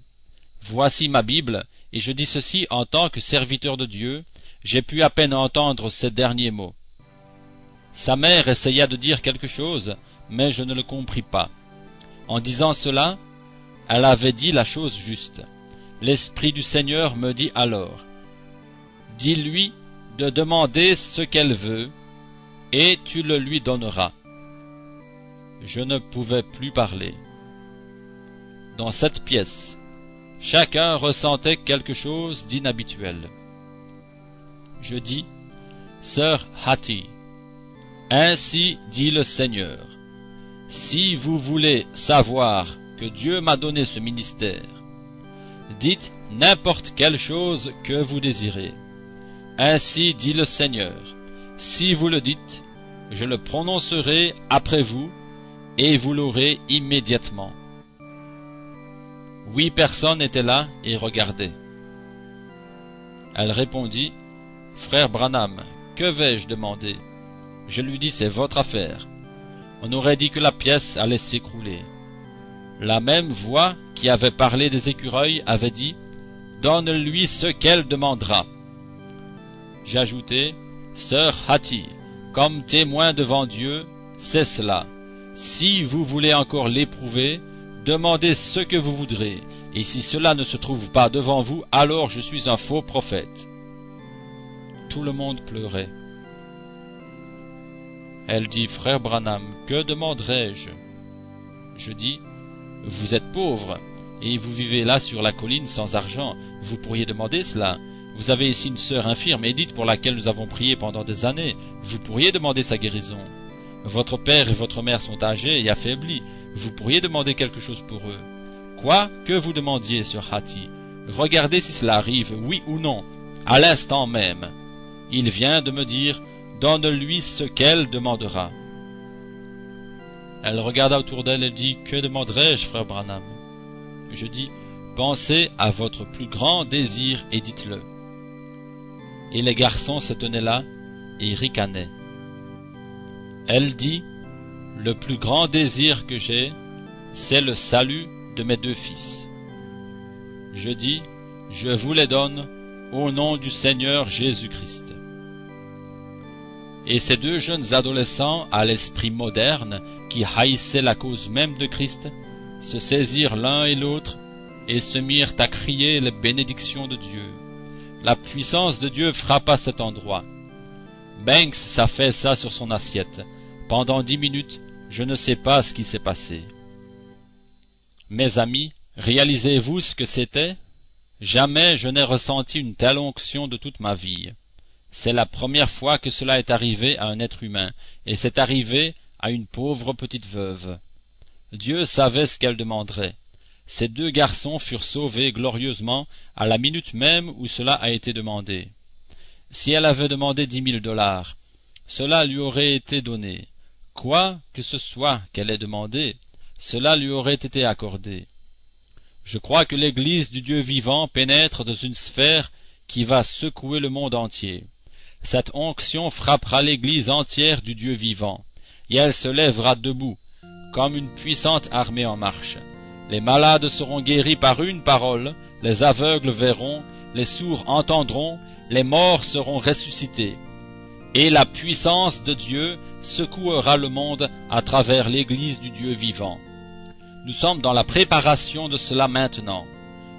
Voici ma Bible, et je dis ceci en tant que serviteur de Dieu, j'ai pu à peine entendre ces derniers mots. Sa mère essaya de dire quelque chose, mais je ne le compris pas. En disant cela, elle avait dit la chose juste. L'Esprit du Seigneur me dit alors, « Dis-lui de demander ce qu'elle veut, et tu le lui donneras. » Je ne pouvais plus parler. Dans cette pièce, chacun ressentait quelque chose d'inhabituel. Je dis, « Sœur Hattie, ainsi dit le Seigneur, si vous voulez savoir que Dieu m'a donné ce ministère, dites n'importe quelle chose que vous désirez. Ainsi dit le Seigneur, si vous le dites, je le prononcerai après vous, et vous l'aurez immédiatement. » 8 personnes étaient là et regardaient. Elle répondit, « Frère Branham, que vais-je demander? » Je lui dis, « C'est votre affaire. » On aurait dit que la pièce allait s'écrouler. La même voix qui avait parlé des écureuils avait dit, « Donne-lui ce qu'elle demandera. » J'ajoutai, « Sœur Hattie, comme témoin devant Dieu, c'est cela. Si vous voulez encore l'éprouver, demandez ce que vous voudrez, et si cela ne se trouve pas devant vous, alors je suis un faux prophète. » Tout le monde pleurait. Elle dit, « Frère Branham, que demanderai-je? » Je dis, « Vous êtes pauvre, et vous vivez là sur la colline sans argent. Vous pourriez demander cela. Vous avez ici une sœur infirme, Edith, pour laquelle nous avons prié pendant des années. Vous pourriez demander sa guérison. Votre père et votre mère sont âgés et affaiblis. Vous pourriez demander quelque chose pour eux. Quoi que vous demandiez, sœur Hattie, regardez si cela arrive, oui ou non, à l'instant même. Il vient de me dire, donne-lui ce qu'elle demandera. » Elle regarda autour d'elle et dit, « Que demanderai-je, frère Branham? » Je dis, « Pensez à votre plus grand désir et dites-le. » Et les garçons se tenaient là et ricanaient. Elle dit, « Le plus grand désir que j'ai, c'est le salut de mes 2 fils. » Je dis, « Je vous les donne au nom du Seigneur Jésus-Christ. » Et ces deux jeunes adolescents à l'esprit moderne, qui haïssaient la cause même de Christ, se saisirent l'un et l'autre et se mirent à crier les bénédictions de Dieu. La puissance de Dieu frappa cet endroit. Banks s'affaissa sur son assiette. Pendant 10 minutes, je ne sais pas ce qui s'est passé. Mes amis, réalisez-vous ce que c'était? Jamais je n'ai ressenti une telle onction de toute ma vie. C'est la première fois que cela est arrivé à un être humain, et c'est arrivé à une pauvre petite veuve. Dieu savait ce qu'elle demanderait. Ces deux garçons furent sauvés glorieusement à la minute même où cela a été demandé. Si elle avait demandé 10 000 $, cela lui aurait été donné. Quoi que ce soit qu'elle ait demandé, cela lui aurait été accordé. Je crois que l'Église du Dieu vivant pénètre dans une sphère qui va secouer le monde entier. Cette onction frappera l'Église entière du Dieu vivant, et elle se lèvera debout, comme une puissante armée en marche. Les malades seront guéris par une parole, les aveugles verront, les sourds entendront, les morts seront ressuscités. Et la puissance de Dieu secouera le monde à travers l'Église du Dieu vivant. Nous sommes dans la préparation de cela maintenant.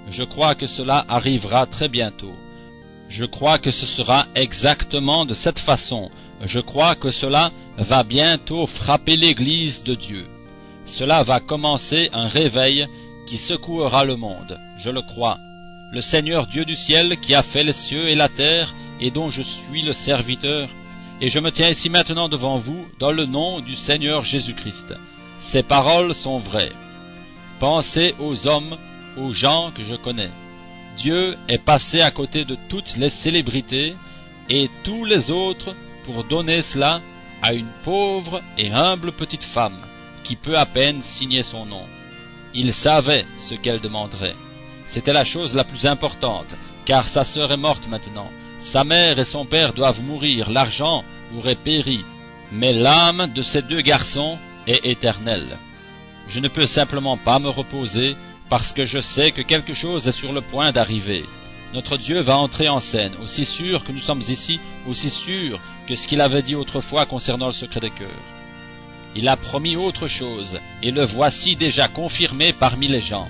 Je crois que cela arrivera très bientôt. Je crois que ce sera exactement de cette façon. Je crois que cela va bientôt frapper l'Église de Dieu. Cela va commencer un réveil qui secouera le monde, je le crois. Le Seigneur Dieu du ciel qui a fait les cieux et la terre et dont je suis le serviteur, et je me tiens ici maintenant devant vous dans le nom du Seigneur Jésus-Christ. Ces paroles sont vraies. Pensez aux hommes, aux gens que je connais. Dieu est passé à côté de toutes les célébrités et tous les autres pour donner cela à une pauvre et humble petite femme qui peut à peine signer son nom. Il savait ce qu'elle demanderait. C'était la chose la plus importante, car sa sœur est morte maintenant. Sa mère et son père doivent mourir, l'argent aurait péri, mais l'âme de ces deux garçons est éternelle. Je ne peux simplement pas me reposer, parce que je sais que quelque chose est sur le point d'arriver. Notre Dieu va entrer en scène, aussi sûr que nous sommes ici, aussi sûr que ce qu'il avait dit autrefois concernant le secret des cœurs. Il a promis autre chose, et le voici déjà confirmé parmi les gens.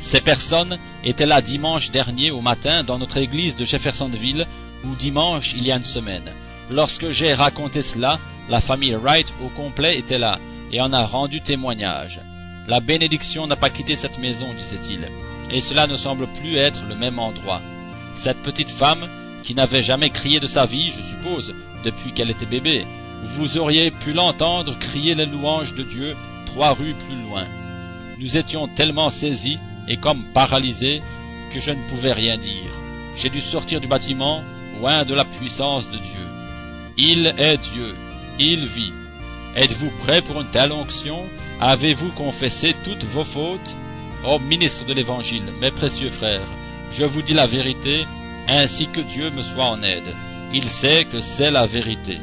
Ces personnes étaient là dimanche dernier au matin dans notre église de Jeffersonville, ou dimanche il y a une semaine. Lorsque j'ai raconté cela, la famille Wright au complet était là, et en a rendu témoignage. La bénédiction n'a pas quitté cette maison, disait-il, et cela ne semble plus être le même endroit. Cette petite femme, qui n'avait jamais crié de sa vie, je suppose, depuis qu'elle était bébé, vous auriez pu l'entendre crier les louanges de Dieu 3 rues plus loin. Nous étions tellement saisis et comme paralysés que je ne pouvais rien dire. J'ai dû sortir du bâtiment, loin de la puissance de Dieu. Il est Dieu, il vit. Êtes-vous prêts pour une telle onction? Avez-vous confessé toutes vos fautes? Ô ministre de l'Évangile, mes précieux frères, je vous dis la vérité, ainsi que Dieu me soit en aide. Il sait que c'est la vérité.